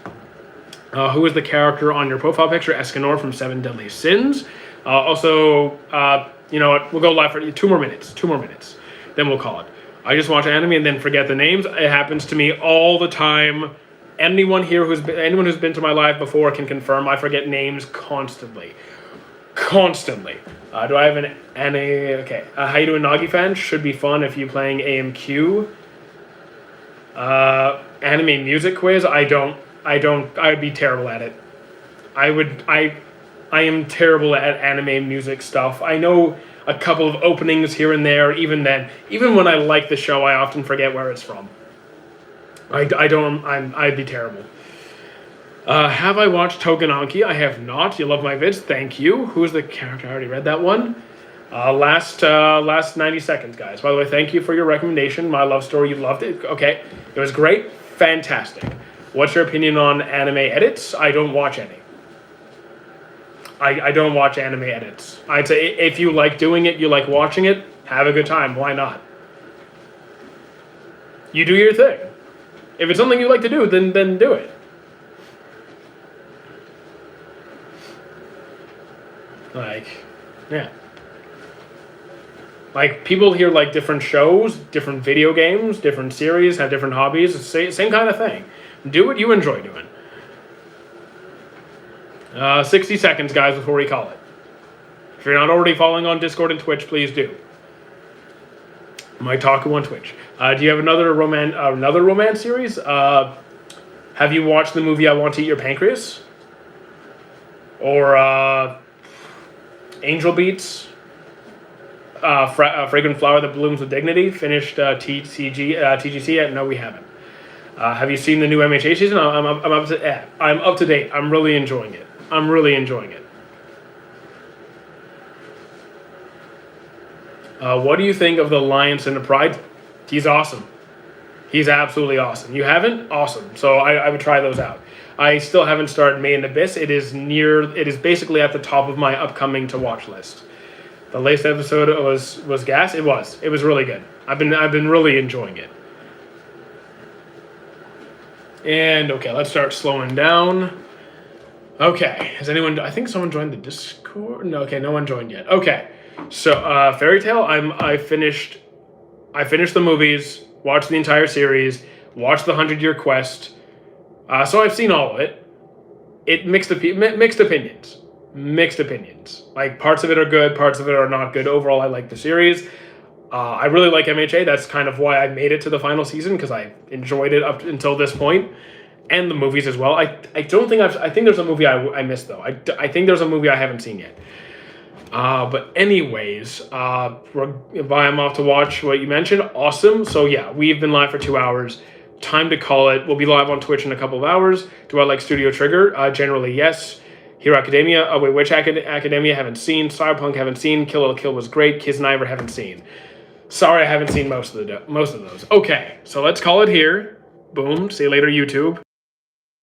Who is the character on your profile picture? Escanor from 7 Deadly Sins. You know what? We'll go live for 2 more minutes. 2 more minutes. Then we'll call it. I just watch anime and then forget the names. It happens to me all the time. Anyone who's been to my live before can confirm I forget names constantly. Constantly. Do I have an anime? Okay. How you doing, Nagi fan? Should be fun if you're playing AMQ. Anime music quiz. I'd be terrible at it. I am terrible at anime music stuff. I know a couple of openings here and there. Even then, even when I like the show, I often forget where it's from. I'd be terrible. Have I watched Togenanki? I have not. You love my vids. Thank you. Who's the character? I already read that one. Last 90 seconds, guys. By the way, thank you for your recommendation. My love story. You loved it. Okay. It was great. Fantastic. What's your opinion on anime edits? I don't watch any. I don't watch anime edits. I'd say if you like doing it, you like watching it, have a good time. Why not? You do your thing. If it's something you like to do, then do it. Like, yeah. Like, people here like different shows, different video games, different series, have different hobbies. It's the same kind of thing. Do what you enjoy doing. 60 seconds, guys, before we call it. If you're not already following on Discord and Twitch, please do. Maitaku on Twitch. Do you have another romance series? Have you watched the movie I Want to Eat Your Pancreas? Or Angel Beats? Fragrant Flower That Blooms with Dignity? Finished TGC? No, we haven't. Have you seen the new MHA season? I'm up to date. I'm really enjoying it. What do you think of the Alliance and the Pride? He's awesome. He's absolutely awesome. You haven't? Awesome. So I would try those out. I still haven't started May and Abyss. It is basically at the top of my upcoming to watch list. The latest episode was gas. It was really good. I've been really enjoying it. And okay, let's start slowing down. Okay, I think someone joined the Discord? No, okay, no one joined yet. Okay, so Fairy Tail, I finished the movies, watched the entire series, watched the 100-Year Quest. So I've seen all of it. Mixed opinions. Like, parts of it are good, parts of it are not good. Overall, I like the series. I really like MHA. That's kind of why I made it to the final season, because I enjoyed it up until this point. and the movies as well. I don't think I think there's a movie I missed though. I think there's a movie I haven't seen yet. But anyways, I'm off to watch what you mentioned. Awesome. So yeah, we've been live for 2 hours. Time to call it. We'll be live on Twitch in a couple of hours. Do I like Studio Trigger? Generally, yes. Hero Academia. Oh wait, which Academia haven't seen? Cyberpunk haven't seen. Kill la Kill was great. Kiznaiver haven't seen. Sorry, I haven't seen most of those. Okay, so let's call it here. Boom. See you later, YouTube.